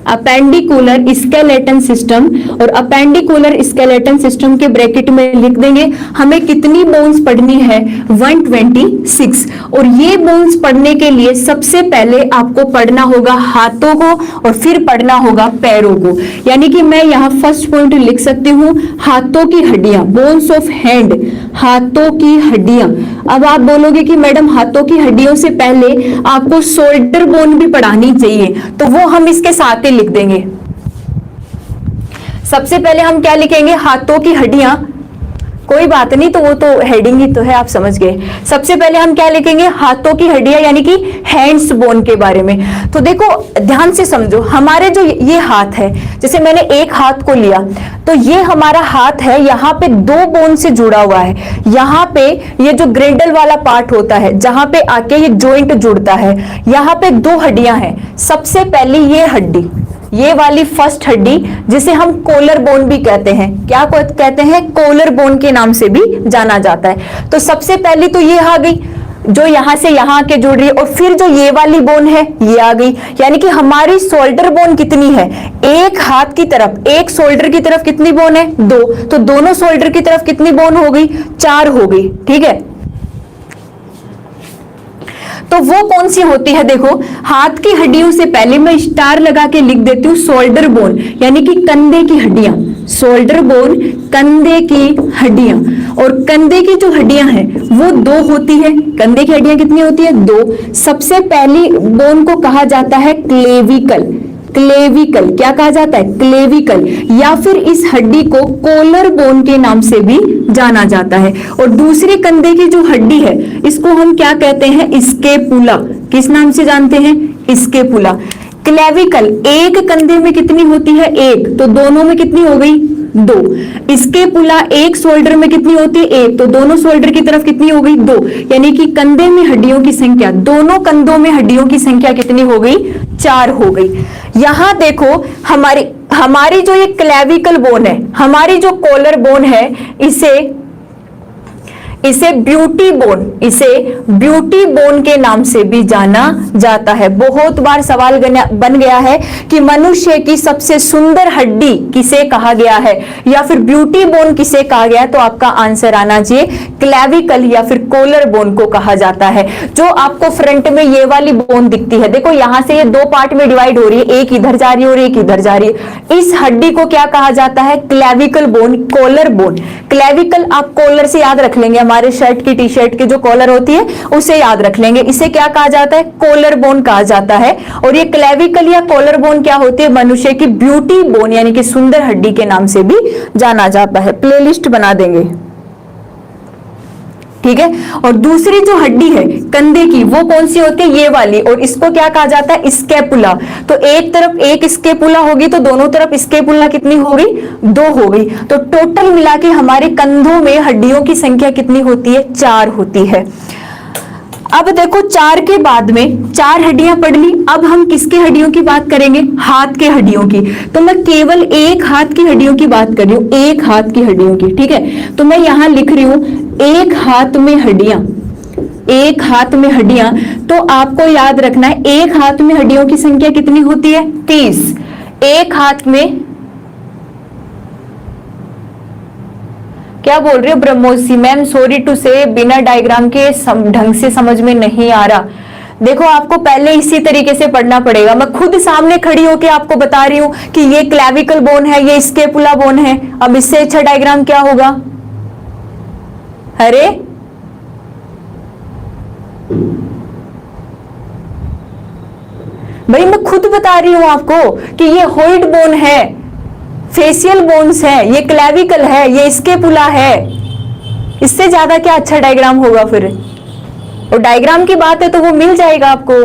Appendicular skeleton system. और अपेंडिकुलर स्केलेटन सिस्टम के ब्रैकेट में लिख देंगे हमें कितनी बोन्स पढ़नी है? 126। और ये बोन्स पढ़ने के लिए सबसे पहले आपको पढ़ना होगा हाथों को और फिर पढ़ना होगा पैरों को। यानी कि मैं यहाँ फर्स्ट पॉइंट लिख सकती हूँ हाथों की हड्डियां, बोन्स ऑफ हैंड, हाथों की हड्डियां। अब आप बोलोगे कि मैडम हाथों की हड्डियों से पहले आपको शोल्डर बोन भी पढ़ानी चाहिए, तो वो हम इसके साथ ही लिख देंगे। सबसे पहले हम क्या लिखेंगे? हाथों की हड्डियां। कोई बात नहीं, तो वो तो हेडिंग ही तो है, आप समझ गए। सबसे पहले हम क्या लिखेंगे? हाथों की हड्डियां, यानी कि हैंड्स बोन के बारे में। तो देखो ध्यान से समझो, हमारे जो ये हाथ है, जैसे मैंने एक हाथ को लिया तो ये हमारा हाथ है, यहाँ पे 2 बोन से जुड़ा हुआ है। यहाँ पे ये जो ग्रेडल वाला पार्ट होता है, जहां पे आके ये जॉइंट जुड़ता है, यहाँ पे 2 हड्डियां हैं। सबसे पहली ये हड्डी, ये वाली फर्स्ट हड्डी, जिसे हम कॉलर बोन भी कहते हैं। क्या कहते हैं? कॉलर बोन के नाम से भी जाना जाता है। तो सबसे पहली तो ये आ गई, जो यहां से यहां आके जुड़ रही है। और फिर जो ये वाली बोन है ये आ गई। यानी कि हमारी शोल्डर बोन कितनी है? एक हाथ की तरफ, एक शोल्डर की तरफ कितनी बोन है? 2। तो दोनों शोल्डर की तरफ कितनी बोन हो गई? 4 हो गई। ठीक है, तो वो कौन सी होती है? देखो हाथ की हड्डियों से पहले मैं स्टार लगा के लिख देती हूँ शोल्डर बोन, यानी कि कंधे की हड्डियां। शोल्डर बोन, कंधे की हड्डियां। और कंधे की जो हड्डियां हैं वो 2 होती है। कंधे की हड्डियां कितनी होती है? 2। सबसे पहली बोन को कहा जाता है क्लेविकल। क्लेविकल क्या कहा जाता है? क्लेविकल। या फिर इस हड्डी को कॉलर बोन के नाम से भी जाना जाता है। और दूसरी कंधे की जो हड्डी है इसको हम क्या कहते हैं? स्केपुला। किस नाम से जानते हैं? स्केपुला। क्लेविकल एक कंधे में कितनी होती है? 1। तो दोनों में कितनी हो गई? 2। स्केपुला एक शोल्डर में कितनी होती है? 1। तो दोनों शोल्डर की तरफ कितनी हो गई? 2। यानी कि कंधे में हड्डियों की संख्या, दोनों कंधों में हड्डियों की संख्या कितनी हो गई? 4 हो गई। यहां देखो हमारी जो ये क्लेविकल बोन है, हमारी जो कॉलर बोन है, इसे ब्यूटी बोन, इसे ब्यूटी बोन के नाम से भी जाना जाता है। बहुत बार सवाल बन गया है कि मनुष्य की सबसे सुंदर हड्डी किसे कहा गया है या फिर ब्यूटी बोन किसे कहा गया, तो आपका आंसर आना चाहिए क्लेविकल या फिर कोलर बोन को कहा जाता है। जो आपको फ्रंट में ये वाली बोन दिखती है, देखो यहां से ये दो पार्ट में डिवाइड हो रही है, एक इधर जा रही है और एक इधर जा रही है। इस हड्डी को क्या कहा जाता है? Clavicle bone, collar bone. Clavicle आप कॉलर से याद रख लेंगे, हमारे शर्ट की, टी शर्ट की जो कॉलर होती है उसे याद रख लेंगे। इसे क्या कहा जाता है? कॉलर बोन कहा जाता है। और ये क्लेविकल या कॉलर बोन क्या होती है? मनुष्य की ब्यूटी बोन यानी कि सुंदर हड्डी के नाम से भी जाना जाता है। प्लेलिस्ट बना देंगे, ठीक है। और दूसरी जो हड्डी है कंधे की, वो कौन सी होती है? ये वाली, और इसको क्या कहा जाता है? स्कैपुला। तो एक तरफ एक स्कैपुला होगी तो दोनों तरफ स्कैपुला कितनी हो गई? 2 हो गई। तो टोटल मिला के हमारे कंधों में हड्डियों की संख्या कितनी होती है? 4 होती है। अब देखो 4 के बाद में 4 हड्डियां पढ़ ली, अब हम किसके हड्डियों की बात करेंगे? हाथ के हड्डियों की। तो मैं केवल एक हाथ की हड्डियों की बात कर रही हूं, एक हाथ की हड्डियों की, ठीक है। तो मैं यहां लिख रही हूं एक हाथ में हड्डियां, एक हाथ में हड्डियां। तो आपको याद रखना है एक हाथ में हड्डियों की संख्या कितनी होती है? 30। एक हाथ में, क्या बोल रही हो ब्रह्मोसी मैम? सॉरी टू से, बिना डायग्राम के ढंग से समझ में नहीं आ रहा। देखो आपको पहले इसी तरीके से पढ़ना पड़ेगा। मैं खुद सामने खड़ी होकर आपको बता रही हूं कि ये क्लेविकल बोन है, ये स्कैपुला बोन है। अब इससे अच्छा डायग्राम क्या होगा? अरे भाई मैं खुद बता रही हूं आपको कि ये हॉइड बोन है, फेशियल बोन्स है, ये क्लेविकल है, ये स्कैपुला है। इससे ज्यादा क्या अच्छा डायग्राम होगा फिर? और डायग्राम की बात है तो वो मिल जाएगा आपको।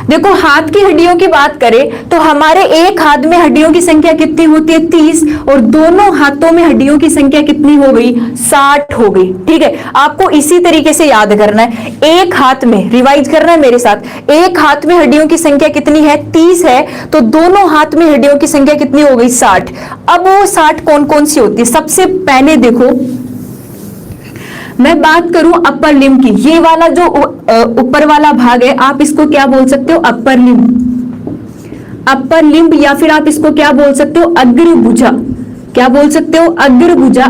देखो हाथ की हड्डियों की बात करें तो हमारे एक हाथ में हड्डियों की संख्या कितनी होती है? 30। और दोनों हाथों में हड्डियों की संख्या कितनी हो गई? 60 हो गई, ठीक है। आपको इसी तरीके से याद करना है। एक हाथ में, रिवाइज करना है मेरे साथ, एक हाथ में हड्डियों की संख्या कितनी है? 30 है। तो दोनों हाथ में हड्डियों की संख्या कितनी हो गई? 60। अब वो 60 कौन कौन सी होती है? सबसे पहले देखो मैं बात करूं अपर लिम्ब की, ये वाला जो ऊपर वाला भाग है आप इसको क्या बोल सकते हो? अपर लिम्ब, अपर लिम्ब, या फिर आप इसको क्या बोल सकते हो? अग्रभुजा। क्या बोल सकते हो? अग्रभुजा,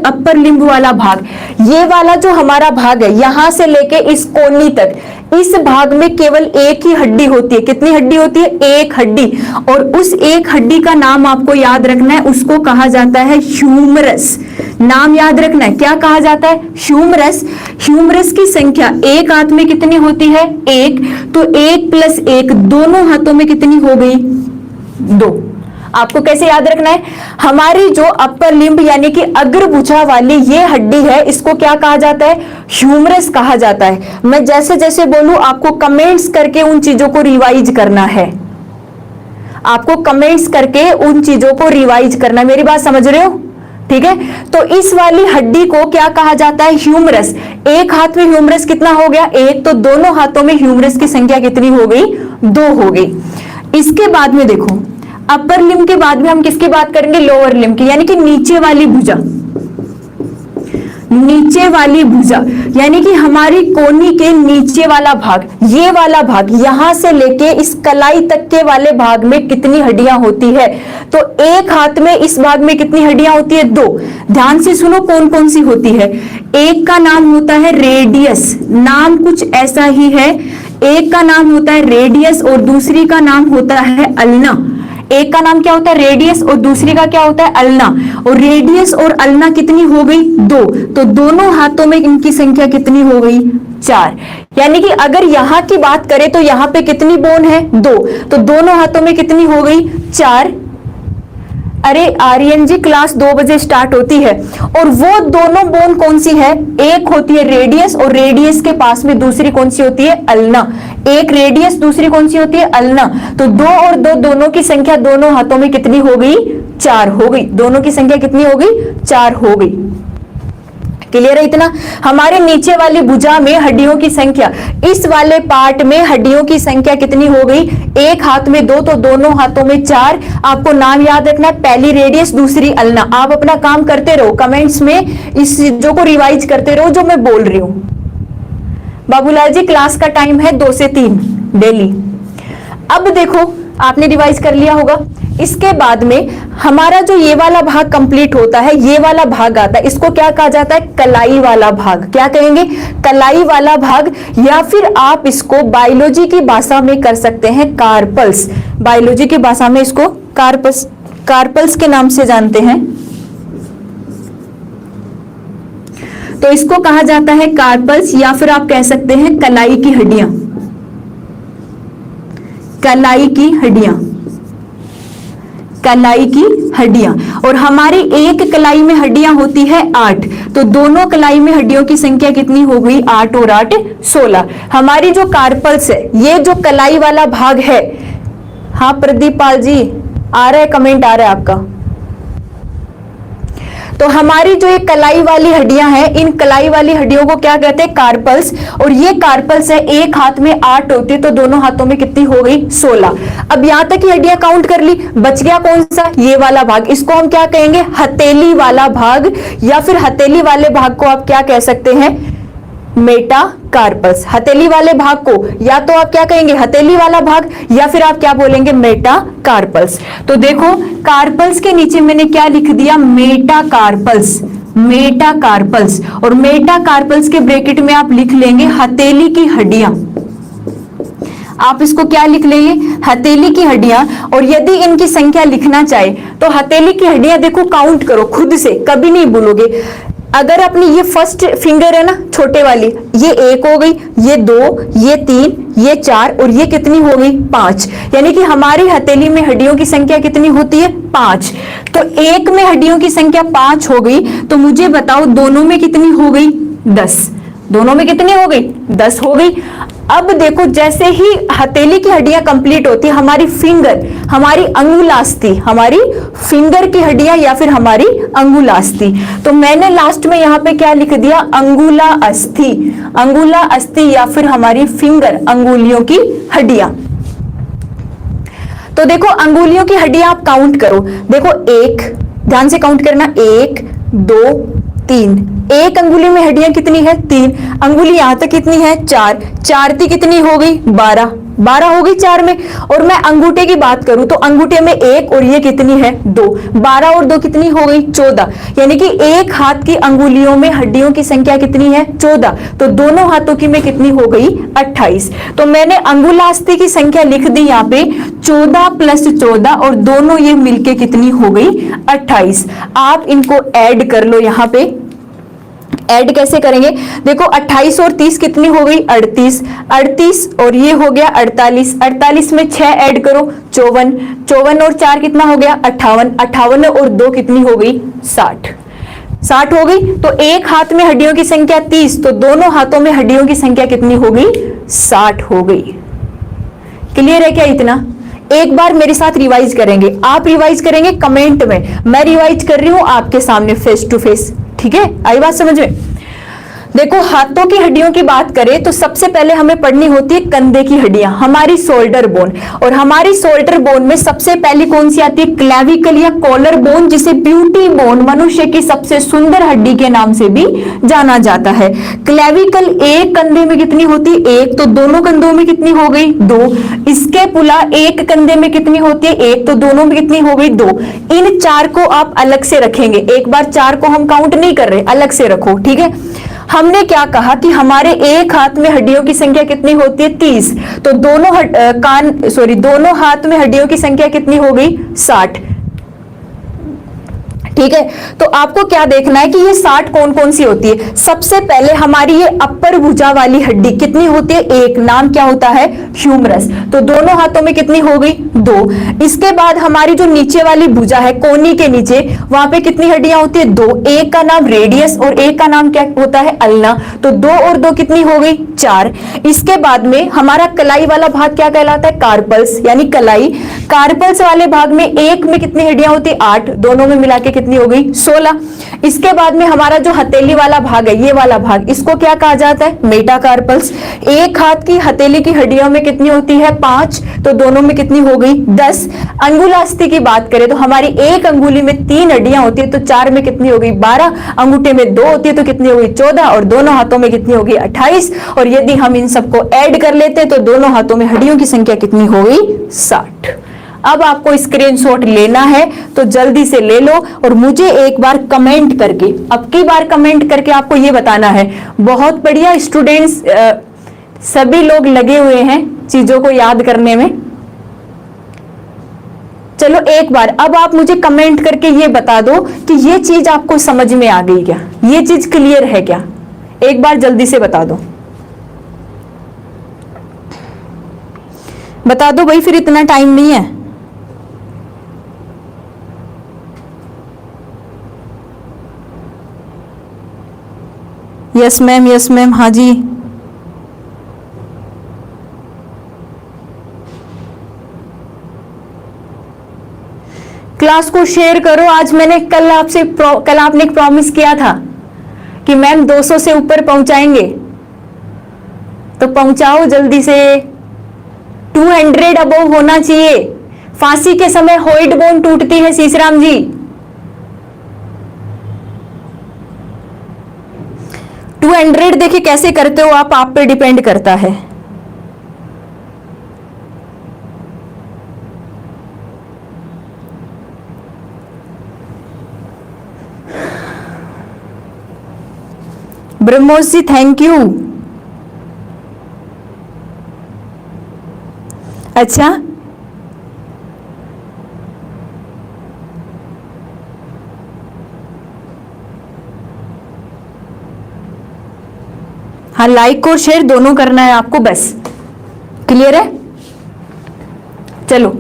अपर लिम्ब वाला भाग। ये वाला जो हमारा भाग है यहां से लेके इस कोनी तक, इस भाग में केवल एक ही हड्डी होती है। कितनी हड्डी होती है? एक हड्डी। और उस एक हड्डी का नाम आपको याद रखना है, उसको कहा जाता है ह्यूमरस। नाम याद रखना है, क्या कहा जाता है? ह्यूमरस। ह्यूमरस की संख्या एक हाथ में कितनी होती है? 1। तो 1 + 1 दोनों हाथों में कितनी हो गई? 2। आपको कैसे याद रखना है? हमारी जो अपर लिम्ब यानी कि अग्रभुजा वाली ये हड्डी है, इसको क्या कहा जाता है? ह्यूमरस कहा जाता है। मैं जैसे जैसे बोलूं आपको कमेंट्स करके उन चीजों को रिवाइज करना है, आपको कमेंट्स करके उन चीजों को रिवाइज करना है। मेरी बात समझ रहे हो? ठीक है। तो इस वाली हड्डी को क्या कहा जाता है? ह्यूमरस। एक हाथ में ह्यूमरस कितना हो गया? 1। तो दोनों हाथों में ह्यूमरस की संख्या कितनी हो गई? 2 हो गई। इसके बाद में देखो अपर लिम्ब के बाद में हम किसकी बात करेंगे? लोअर लिम्ब की, यानी कि नीचे वाली भुजा। नीचे वाली भुजा यानी कि हमारी कोहनी के नीचे वाला भाग, ये वाला भाग, यहां से लेके इस कलाई तक के वाले भाग में कितनी हड्डियां होती है? तो एक हाथ में इस भाग में कितनी हड्डियां होती है? 2। ध्यान से सुनो कौन कौन सी होती है। एक का नाम होता है रेडियस, नाम कुछ ऐसा ही है। एक का नाम होता है रेडियस और दूसरी का नाम होता है अल्ना। एक का नाम क्या होता है? रेडियस, और दूसरी का क्या होता है? अल्ना। और रेडियस और अल्ना कितनी हो गई? 2। तो दोनों हाथों में इनकी संख्या कितनी हो गई? 4। यानी कि अगर यहां की बात करें तो यहां पे कितनी बोन है? 2। तो दोनों हाथों में कितनी हो गई? 4। अरे आर्यन जी क्लास 2 बजे स्टार्ट होती है। और वो दोनों बोन कौन सी है? एक होती है रेडियस, और रेडियस के पास में दूसरी कौन सी होती है? अल्ना। एक रेडियस, दूसरी कौन सी होती है? अल्ना। तो 2 और 2 दोनों की संख्या दोनों हाथों में कितनी हो गई? 4 हो गई। दोनों की संख्या कितनी हो गई? 4 हो गई। क्लियर है इतना। हमारे नीचे वाली भुजा में हड्डियों की संख्या, इस वाले पार्ट में हड्डियों की संख्या कितनी हो गई, एक हाथ में 2 तो दोनों हाथों में 4। आपको नाम याद रखना है, पहली रेडियस दूसरी अल्ना। आप अपना काम करते रहो, कमेंट्स में इस चीजों को रिवाइज करते रहो जो मैं बोल रही हूं। बाबूलाल जी क्लास का टाइम है 2 से 3 डेली। अब देखो आपने रिवाइज कर लिया होगा। इसके बाद में हमारा जो ये वाला भाग कंप्लीट होता है, ये वाला भाग आता है, इसको क्या कहा जाता है, कलाई वाला भाग। क्या कहेंगे, कलाई वाला भाग, या फिर आप इसको बायोलॉजी की भाषा में कर सकते हैं कार्पल्स। बायोलॉजी की भाषा में इसको कार्पल्स के नाम से जानते हैं। तो इसको कहा जाता है कार्पल्स, या फिर आप कह सकते हैं कलाई की हड्डियां। कलाई की हड्डियां, कलाई की हड्डियां। और हमारी एक कलाई में हड्डियां होती है 8, तो दोनों कलाई में हड्डियों की संख्या कितनी हो गई, 8 और 8 16। हमारी जो कार्पल्स है, ये जो कलाई वाला भाग है, हाँ प्रदीप पाल जी आ रहा है, कमेंट आ रहा है आपका। तो हमारी जो ये कलाई वाली हड्डियां हैं, इन कलाई वाली हड्डियों को क्या कहते हैं, कार्पल्स। और ये कार्पल्स है, एक हाथ में 8 होती है तो दोनों हाथों में कितनी हो गई, 16। अब यहां तक की हड्डियां काउंट कर ली, बच गया कौन सा, ये वाला भाग। इसको हम क्या कहेंगे, हथेली वाला भाग, या फिर हथेली वाले भाग को आप क्या कह सकते हैं, मेटाकार्पल्स। हथेली वाले भाग को या तो आप क्या कहेंगे, हथेली वाला भाग, या फिर आप क्या बोलेंगे, मेटाकार्पल्स। तो देखो कार्पल्स के नीचे मैंने क्या लिख दिया, मेटाकार्पल्स। मेटाकार्पल्स, और मेटाकार्पल्स के ब्रैकेट में आप लिख लेंगे हथेली की हड्डियां। आप इसको क्या लिख लेंगे, हथेली की हड्डियां। और यदि इनकी संख्या लिखना चाहे तो हथेली की हड्डियां देखो काउंट करो खुद से, कभी नहीं भूलोगे। अगर अपनी ये फर्स्ट फिंगर है ना, छोटे वाली, ये 1 हो गई, ये 2, ये 3, ये 4, और ये कितनी हो गई, 5। यानी कि हमारी हथेली में हड्डियों की संख्या कितनी होती है, 5। तो एक में हड्डियों की संख्या 5 हो गई, तो मुझे बताओ दोनों में कितनी हो गई, 10। दोनों में कितनी हो गई, 10 हो गई। अब देखो जैसे ही हथेली की हड्डियां कंप्लीट होती है, हमारी फिंगर, हमारी अंगुलास्थि, हमारी फिंगर की हड्डियां या फिर हमारी अंगुलास्थि, तो मैंने लास्ट में यहां पे क्या लिख दिया, अंगुला अस्थि। अंगुला अस्थि या फिर हमारी फिंगर, अंगुलियों की हड्डियां। तो देखो अंगुलियों की हड्डियां आप काउंट करो, देखो 1, ध्यान से काउंट करना, 1 2 3। एक अंगुली में हड्डियां कितनी है, 3। अंगुली यहां तक कितनी है, 4। 4 की कितनी हो गई, 12। 12 हो गई 4 में। और मैं अंगूठे की बात करूं तो अंगूठे में 1 और ये कितनी है, 2। 12 और 2 कितनी हो गई, 14। यानी कि एक हाथ की अंगुलियों में हड्डियों की संख्या कितनी है, 14। तो दोनों हाथों की में कितनी हो गई, 28। तो मैंने अंगुलास्थि की संख्या लिख दी यहाँ पे 14 + 14, और दोनों ये मिलके कितनी हो गई, 28। आप इनको ऐड कर लो, यहाँ पे ऐड कैसे करेंगे, देखो 28 और 30 कितनी हो गई, 38। 38 और ये हो गया 48। 48 में 6 ऐड करो, 54। 54 और 4 कितना हो गया, 58। 58 और 2 कितनी हो गई, 60। 60 हो गई। तो एक हाथ में हड्डियों की संख्या 30, तो दोनों हाथों में हड्डियों की संख्या कितनी हो गई, 60 हो गई। क्लियर है क्या इतना? एक बार मेरे साथ रिवाइज करेंगे, आप रिवाइज करेंगे कमेंट में, मैं रिवाइज कर रही हूं आपके सामने फेस टू फेस। ठीक है, आई बात समझ में? देखो हाथों की हड्डियों की बात करें तो सबसे पहले हमें पढ़नी होती है कंधे की हड्डियां, हमारी शोल्डर बोन। और हमारी शोल्डर बोन में सबसे पहली कौन सी आती है, क्लेविकल या कॉलर बोन, जिसे ब्यूटी बोन, मनुष्य की सबसे सुंदर हड्डी के नाम से भी जाना जाता है। क्लेविकल एक कंधे में कितनी होती है, 1। तो दोनों कंधों में कितनी हो गई, 2। स्कैपुला एक कंधे में कितनी होती है, 1। तो दोनों में कितनी हो गई, 2। इन 4 को आप अलग से रखेंगे, एक बार 4 को हम काउंट नहीं कर रहे, अलग से रखो। ठीक है, हमने क्या कहा कि हमारे एक हाथ में हड्डियों की संख्या कितनी होती है, 30। तो दोनों हाथ में हड्डियों की संख्या कितनी हो गई, 60। ठीक है, तो आपको क्या देखना है कि ये 60 कौन कौन सी होती है। सबसे पहले हमारी ये अपर भुजा वाली हड्डी कितनी होती है, 1। नाम क्या होता है, ह्यूमरस। तो दोनों हाथों में कितनी हो गई, 2। इसके बाद हमारी जो नीचे वाली भुजा है, कोहनी के नीचे, वहां पे कितनी हड्डियां होती है, 2। एक का नाम रेडियस और एक का नाम क्या होता है, अल्ना। तो 2 और 2 कितनी हो गई, 4। इसके बाद में हमारा कलाई वाला भाग क्या कहलाता है, कार्पल्स, यानी कलाई। कार्पल्स वाले भाग में एक में कितनी हड्डियां होती है, 8। दोनों में मिला के कितनी हो गई 16। इसके बाद में हमारा जो हथेली वाला भाग है, ये वाला भाग, इसको क्या कहा जाता है मेटाकार्पल्स। एक हाथ की हथेली की हड्डियों में कितनी होती है 5, तो दोनों में कितनी हो गई 10। अंगुलास्ती की बात करें तो हमारी एक अंगुली में 3 हड्डियां होती है, तो 4 में कितनी हो गई 12, अंगूठे में 2 होती है तो कितनी हो गई 14, और दोनों हाथों में कितनी हो गई 28। और यदि हम इन सबको ऐड कर लेते हैं तो दोनों हाथों में हड्डियों की संख्या कितनी हो गई 60। अब आपको स्क्रीनशॉट लेना है तो जल्दी से ले लो और मुझे एक बार कमेंट करके, अब की बार कमेंट करके आपको ये बताना है। बहुत बढ़िया स्टूडेंट्स सभी लोग लगे हुए हैं चीजों को याद करने में। चलो एक बार अब आप मुझे कमेंट करके ये बता दो कि ये चीज आपको समझ में आ गई क्या, ये चीज क्लियर है क्या, एक बार जल्दी से बता दो, बता दो भाई, फिर इतना टाइम नहीं है। यस मैम, यस मैम, हाँ जी। क्लास को शेयर करो। आज मैंने कल आपने एक प्रॉमिस किया था कि मैम 200 से ऊपर पहुंचाएंगे, तो पहुंचाओ जल्दी से। 200 अबव होना चाहिए। फांसी के समय होइड बोन टूटती है सीसराम जी। टू 200 देखिए कैसे करते हो आप पे डिपेंड करता है। ब्रह्मोस जी थैंक यू। अच्छा हाँ, लाइक और शेयर दोनों करना है आपको, बस क्लियर है। चलो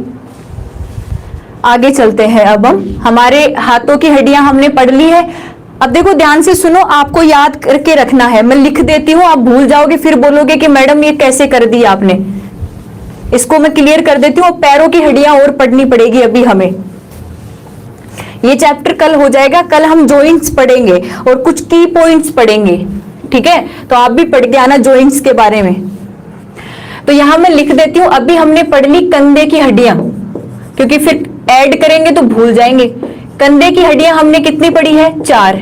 आगे चलते हैं। अब हम हमारे हाथों की हड्डियां हमने पढ़ ली है। अब देखो ध्यान से सुनो, आपको याद करके रखना है। मैं लिख देती हूं, आप भूल जाओगे, फिर बोलोगे कि मैडम ये कैसे कर दी आपने। इसको मैं क्लियर कर देती हूँ। पैरों की हड्डियां और पढ़नी पड़ेगी अभी हमें। ये चैप्टर कल हो जाएगा। कल हम जॉइंट्स पढ़ेंगे और कुछ की पॉइंट्स पढ़ेंगे, ठीक है। तो आप भी पढ़ के आना जॉइंट्स के बारे में। तो यहां मैं लिख देती हूं, अभी हमने पढ़ ली कंधे की हड्डियां, क्योंकि फिर ऐड करेंगे तो भूल जाएंगे। कंधे की हड्डियां हमने कितनी पढ़ी है 4।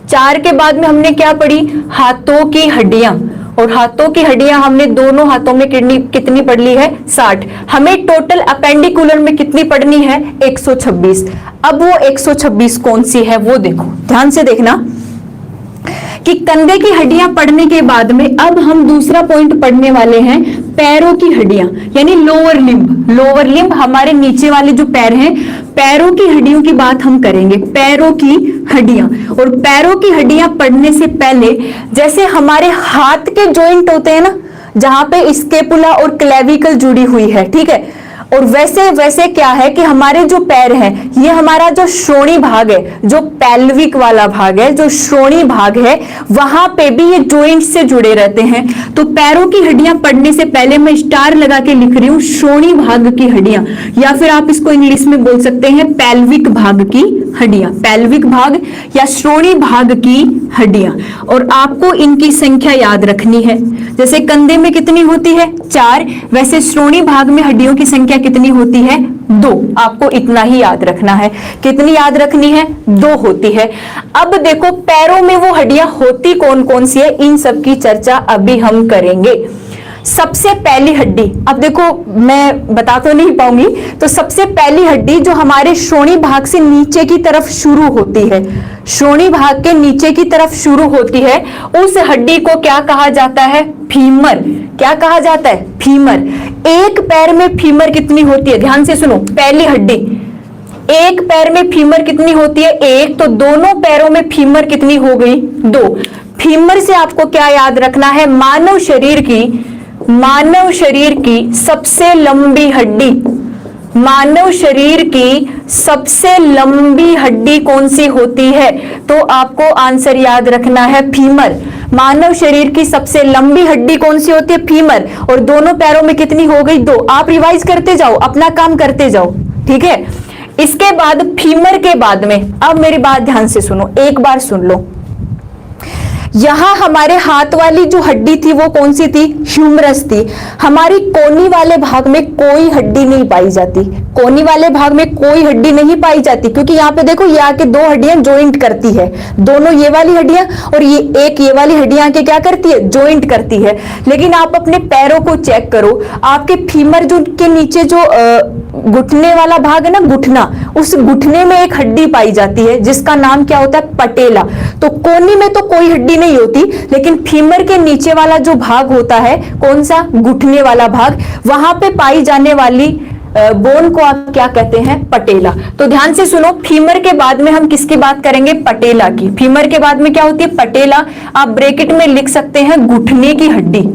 4 के बाद में हमने क्या पढ़ी हाथों की हड्डियां, और हाथों की हड्डियां हमने दोनों हाथों में कितनी पढ़ ली है 60। हमें टोटल अपेंडिकुलर में कितनी पढ़नी है 126। अब वो 126 कौन सी है वो देखो, ध्यान से देखना कि कंधे की हड्डियां पढ़ने के बाद में अब हम दूसरा पॉइंट पढ़ने वाले हैं पैरों की हड्डियां, यानी लोअर लिम्ब। लोअर लिम्ब हमारे नीचे वाले जो पैर हैं, पैरों की हड्डियों की बात हम करेंगे। पैरों की हड्डियां, और पैरों की हड्डियां पढ़ने से पहले जैसे हमारे हाथ के जॉइंट होते हैं ना, जहां पे स्केपुला और क्लेविकल जुड़ी हुई है, ठीक है, और वैसे क्या है कि हमारे जो पैर हैं, ये हमारा जो श्रोणी भाग है, जो पेल्विक वाला भाग है, जो श्रोणी भाग है, वहां पे भी ये जॉइंट से जुड़े रहते हैं। तो पैरों की हड्डियां पढ़ने से पहले मैं स्टार लगा के लिख रही हूं श्रोणी भाग की हड्डियां, या फिर आप इसको इंग्लिश में बोल सकते हैं पेल्विक भाग की हड्डियां, पेल्विक भाग या श्रोणी भाग की हड्डियां। और आपको इनकी संख्या याद रखनी है। जैसे कंधे में कितनी होती है 4, वैसे श्रोणी भाग में हड्डियों की संख्या कितनी होती है 2। आपको इतना ही याद रखना है। कितनी याद रखनी है 2 होती है। अब देखो पैरों में वो हड्डियां होती कौन कौन सी है, इन सब की चर्चा अभी हम करेंगे। सबसे पहली हड्डी, अब देखो मैं बता तो नहीं पाऊंगी, तो सबसे पहली हड्डी जो हमारे श्रोणी भाग से नीचे की तरफ शुरू होती है, श्रोणी भाग के नीचे की तरफ शुरू होती है, उस हड्डी को क्या कहा जाता है फीमर। क्या कहा जाता है फीमर। एक पैर में फीमर कितनी होती है, ध्यान से सुनो, पहली हड्डी एक पैर में फीमर कितनी होती है 1, तो दोनों पैरों में फीमर कितनी हो गई 2। फीमर से आपको क्या याद रखना है, मानव शरीर की सबसे लंबी हड्डी, मानव शरीर की सबसे लंबी हड्डी कौन सी होती है, तो आपको आंसर याद रखना है फीमर। मानव शरीर की सबसे लंबी हड्डी कौन सी होती है फीमर, और दोनों पैरों में कितनी हो गई 2। आप रिवाइज करते जाओ, अपना काम करते जाओ, ठीक है। इसके बाद फीमर के बाद में, अब मेरी बात ध्यान से सुनो, एक बार सुन लो, यहां हमारे हाथ वाली जो हड्डी थी वो कौन सी थी? ह्यूमरस थी। हमारी कोनी वाले भाग में कोई हड्डी नहीं पाई जाती, कोनी वाले भाग में कोई हड्डी नहीं पाई जाती, क्योंकि यहाँ पे देखो ये आके दो हड्डियां ज्वाइंट करती है, दोनों ये वाली हड्डियां और ये वाली हड्डियां आके क्या करती है? ज्वाइंट करती है। लेकिन आप अपने पैरों को चेक करो, आपके फीमर जो के नीचे जो घुटने वाला भाग है ना, घुटना, उस घुटने में एक हड्डी पाई जाती है जिसका नाम क्या होता है? पटेला। तो कोनी में तो कोई हड्डी नहीं होती, लेकिन फीमर के नीचे वाला जो भाग होता है, कौन सा? घुटने वाला भाग, वहां पे पाई जाने वाली बोन को आप क्या कहते हैं? पटेला। तो ध्यान से सुनो, फीमर के बाद में हम किसकी बात करेंगे? पटेला की। फीमर के बाद में क्या होती है? पटेला। आप ब्रैकेट में लिख सकते हैं घुटने की हड्डी,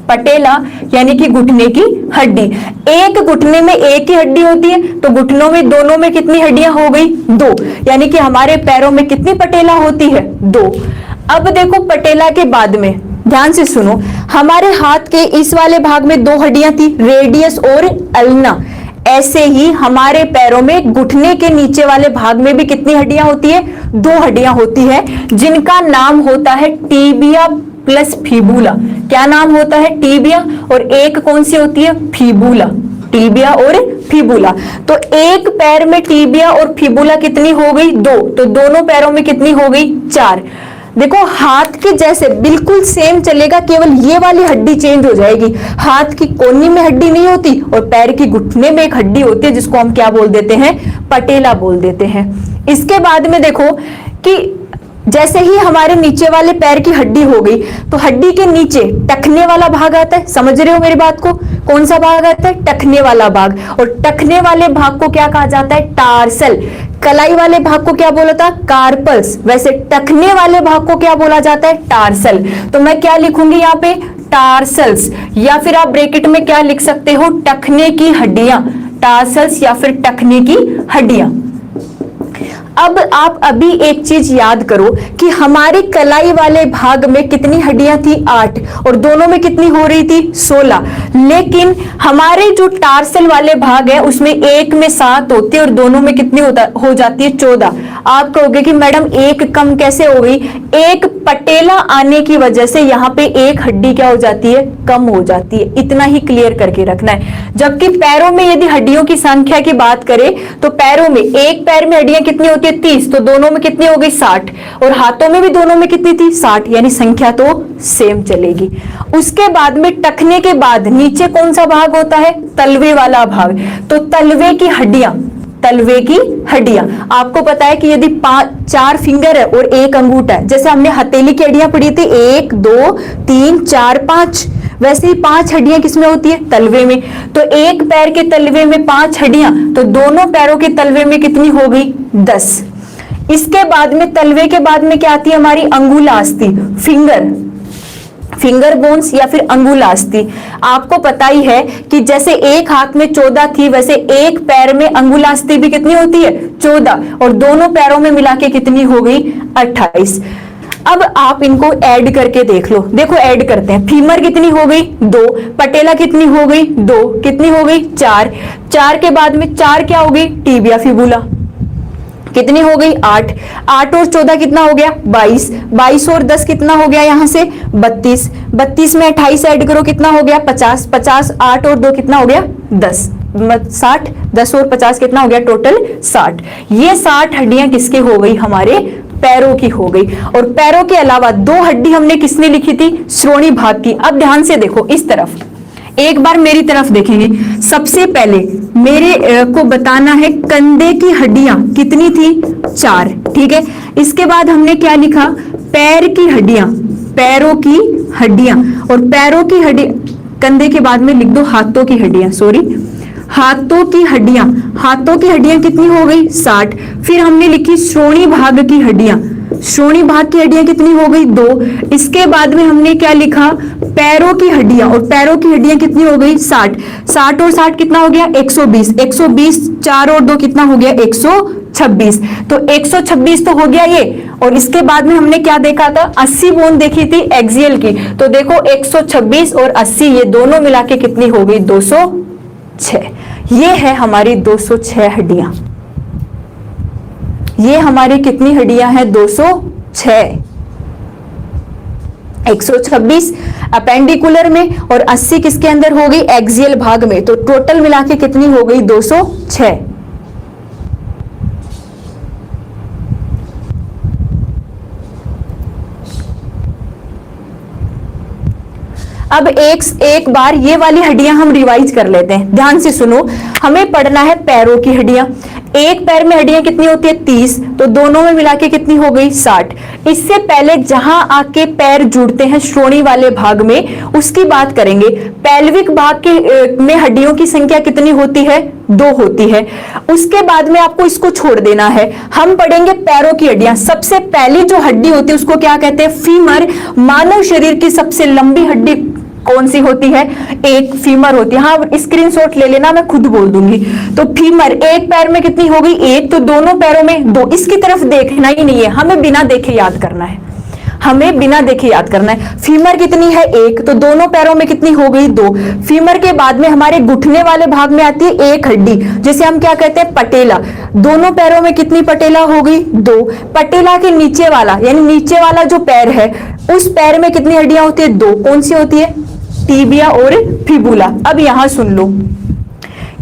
पटेला यानी कि घुटने की हड्डी। एक घुटने में एक ही हड्डी होती है, तो घुटनों में दोनों में कितनी हड्डियां हो गई? दो। यानी कि हमारे पैरों में कितनी पटेला होती है? दो। अब देखो पटेला के बाद में ध्यान से सुनो, हमारे हाथ के इस वाले भाग में दो हड्डियां थी, रेडियस और अल्ना। ऐसे ही हमारे पैरों में घुटने के नीचे वाले भाग में भी कितनी हड्डियां होती है? दो हड्डियां होती है, जिनका नाम होता है टीबिया प्लस फीबुला। क्या नाम होता है? टीबिया, और एक कौन सी होती है? फीबुला। टीबिया और फीबुला। तो एक पैर में टीबिया और फीबुला कितनी हो गई? दो। तो दोनों पैरों में कितनी हो गई? चार। देखो हाथ के जैसे बिल्कुल सेम चलेगा, केवल ये वाली हड्डी चेंज हो जाएगी। हाथ की कोनी में हड्डी नहीं होती और पैर की घुटने में एक हड्डी होती है जिसको हम क्या बोल देते हैं? पटेला बोल देते हैं। इसके बाद में देखो कि जैसे ही हमारे नीचे वाले पैर की हड्डी हो गई, तो हड्डी के नीचे टखने वाला भाग आता है। समझ रहे हो मेरी बात को? कौन सा भाग आता है? टखने वाला भाग। और टखने वाले भाग को क्या कहा जाता है? टार्सल। कलाई वाले भाग को क्या बोला था? कार्पल्स। वैसे टखने वाले भाग को क्या बोला जाता है? टार्सल। तो मैं क्या लिखूंगी यहाँ पे? टार्सल्स। या फिर आप ब्रैकेट में क्या लिख सकते हो? टखने की हड्डियां, टार्सल्स या फिर टखने की हड्डियां। अब आप अभी एक चीज याद करो कि हमारे कलाई वाले भाग में कितनी हड्डियां थी? 8, और दोनों में कितनी हो रही थी? 16। लेकिन हमारे जो टार्सल वाले भाग है उसमें एक में 7 होती है और दोनों में कितनी हो जाती है? 14। आप कहोगे कि मैडम एक कम कैसे हो गई? एक पटेला आने की वजह से यहाँ पे एक हड्डी क्या हो जाती है? कम हो जाती है। इतना ही क्लियर करके रखना है। जबकि पैरों में यदि हड्डियों की संख्या की बात करें तो पैरों में एक पैर में हड्डियां कितनी होती है? 30। तो दोनों में कितनी हो गई? 60। और हाथों में भी दोनों में कितनी थी? 60। यानी संख्या तो सेम चलेगी। उसके बाद में टखने के बाद नीचे कौन सा भाग होता है? तलवे वाला भाग। तो तलवे की हड्डियां, तलवे की हड्डियां आपको पता है कि यदि 4 फिंगर है और एक अंगूठा है, जैसे हमने हथेली की हड्डियां पढ़ी थी 1 2 3 4 5, वैसे ही 5 हड्डियां किसमें होती है? तलवे में। तो एक पैर के तलवे में 5 हड्डियां, तो दोनों पैरों के तलवे में कितनी हो गई? 10। इसके बाद में तलवे के बाद में क्या आती है? हमारी अंगुलास्ती, फिंगर बोन्स या फिर अंगुलास्ती। आपको पता ही है कि जैसे एक हाथ में 14 थी, वैसे एक पैर में अंगुलास्ती भी कितनी होती है? 14। और दोनों पैरों में मिला के कितनी हो गई? 28। अब आप इनको ऐड करके देख लो। देखो ऐड करते हैं। फीमर कितनी हो गई? 2। पटेला कितनी हो गई? 2। कितनी हो गई? 4। 4 के बाद में 4 क्या हो गई? Tibia fibula. कितनी हो गई? 8। 8 और 14 कितना हो गया? 22। 22 और 10 कितना हो गया? यहां से 32। 32 में 28 ऐड करो, कितना हो गया? 50। 50 8 और 2 कितना हो गया? 10। 60। 10 और 50 कितना हो गया? टोटल 60। ये 60 हड्डियां किसके हो गई? हमारे पैरों की हो गई। और पैरों के अलावा 2 हड्डी हमने किसने लिखी थी? श्रोणी भाग की। अब ध्यान से देखो इस तरफ, एक बार मेरी तरफ देखेंगे। सबसे पहले मेरे को बताना है कंधे की हड्डियां कितनी थी? 4। ठीक है। इसके बाद हमने क्या लिखा? पैर की हड्डियां, पैरों की हड्डियां। और पैरों की हड्डी, कंधे के बाद में लिख दो हाथों की हड्डियां, सॉरी, हाथों की हड्डियां। हाथों की हड्डियां कितनी हो गई? 60। फिर हमने लिखी श्रोणी भाग की हड्डियां। श्रोणी भाग की हड्डियां कितनी हो गई? 2। इसके बाद में हमने क्या लिखा? पैरों की हड्डियां। और पैरों की हड्डियां कितनी हो गई? 60। 60 और 60 कितना हो गया? 120। 120 4 और 2 कितना हो गया? 126। तो 126 तो हो गया ये। और इसके बाद में हमने क्या देखा था? 80 बोन देखी थी एक्सियल की। तो देखो 126 और 80 ये दोनों मिला के कितनी हो गई? 206। ये है हमारी 206 हड्डियां। ये हमारी कितनी हड्डियां हैं? 206। 126 अपेंडिकुलर में और 80 किसके अंदर हो गई? एक्सियल भाग में। तो टोटल मिला के कितनी हो गई? 206। अब एक बार ये वाली हड्डियां हम रिवाइज कर लेते हैं, ध्यान से सुनो। हमें पढ़ना है पैरों की हड्डियां। एक पैर में हड्डियां कितनी होती है? 30, तो दोनों में मिला के कितनी हो गई? 60। इससे पहले जहां आके पैर जुड़ते हैं श्रोणी वाले भाग में, उसकी बात करेंगे। पेल्विक भाग के में हड्डियों की संख्या कितनी होती है? 2 होती है। उसके बाद में आपको इसको छोड़ देना है। हम पढ़ेंगे पैरों की हड्डियां। सबसे पहली जो हड्डी होती है उसको क्या कहते हैं? फीमर। मानव शरीर की सबसे लंबी हड्डी कौन सी होती है? एक फीमर होती है। हाँ, स्क्रीनशॉट ले लेना, मैं खुद बोल दूंगी। तो फीमर एक पैर में कितनी होगी? एक। तो दोनों पैरों में 2। इसकी तरफ देखना ही नहीं है, हमें बिना देखे याद करना है। हमें बिना देखे याद करना है। फीमर कितनी है? एक। तो दोनों पैरों में कितनी हो गई? 2। फीमर के बाद में हमारे घुटने वाले भाग में आती है एक हड्डी, जिसे हम क्या कहते हैं? पटेला। दोनों पैरों में कितनी पटेला हो गई? 2। पटेला के नीचे वाला, यानी नीचे वाला जो पैर है, उस पैर में कितनी हड्डियां होती है? 2। कौन सी होती है? टीबिया और फिबुला। अब यहां सुन लो,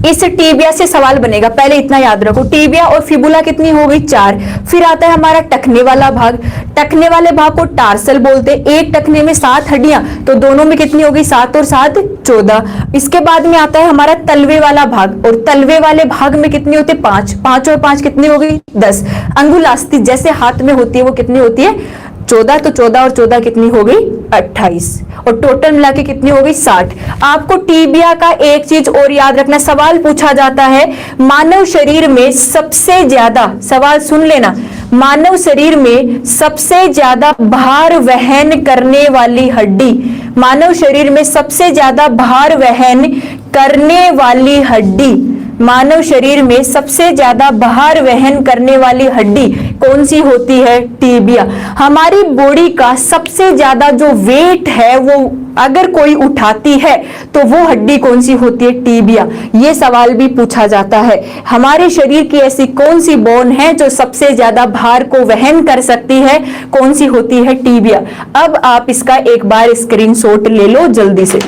इस टीबिया से सवाल बनेगा, पहले इतना याद रखो। टीबिया और फिबुला कितनी हो गई? 4। फिर आता है हमारा टखने वाला भाग। टखने वाले भाग को टार्सल बोलते हैं। एक टखने में 7 हड्डियां, तो दोनों में कितनी हो गई? 7 और 7 14। इसके बाद में आता है हमारा तलवे वाला भाग, और तलवे वाले भाग में कितनी होती है? 5। 5 और 5 कितनी हो गई? 10। अंगुलास्ती जैसे हाथ में होती है वो कितनी होती है? 14। तो 14 और 14 कितनी हो गई? 28। और टोटल मिला के कितनी हो गई? 60। आपको टीबिया का एक चीज और याद रखना, सवाल पूछा जाता है मानव शरीर में सबसे ज्यादा, सवाल सुन लेना, मानव शरीर में सबसे ज्यादा भार वहन करने वाली हड्डी, मानव शरीर में सबसे ज्यादा भार वहन करने वाली हड्डी, मानव शरीर में सबसे ज्यादा भार वहन करने वाली हड्डी कौन सी होती है? टीबिया। हमारी बॉडी का सबसे ज्यादा जो वेट है वो अगर कोई उठाती है तो वो हड्डी कौन सी होती है? टीबिया। ये सवाल भी पूछा जाता है, हमारे शरीर की ऐसी कौन सी बोन है जो सबसे ज्यादा भार को वहन कर सकती है? कौन सी होती है? टीबिया। अब आप इसका एक बार स्क्रीनशॉट ले लो जल्दी से।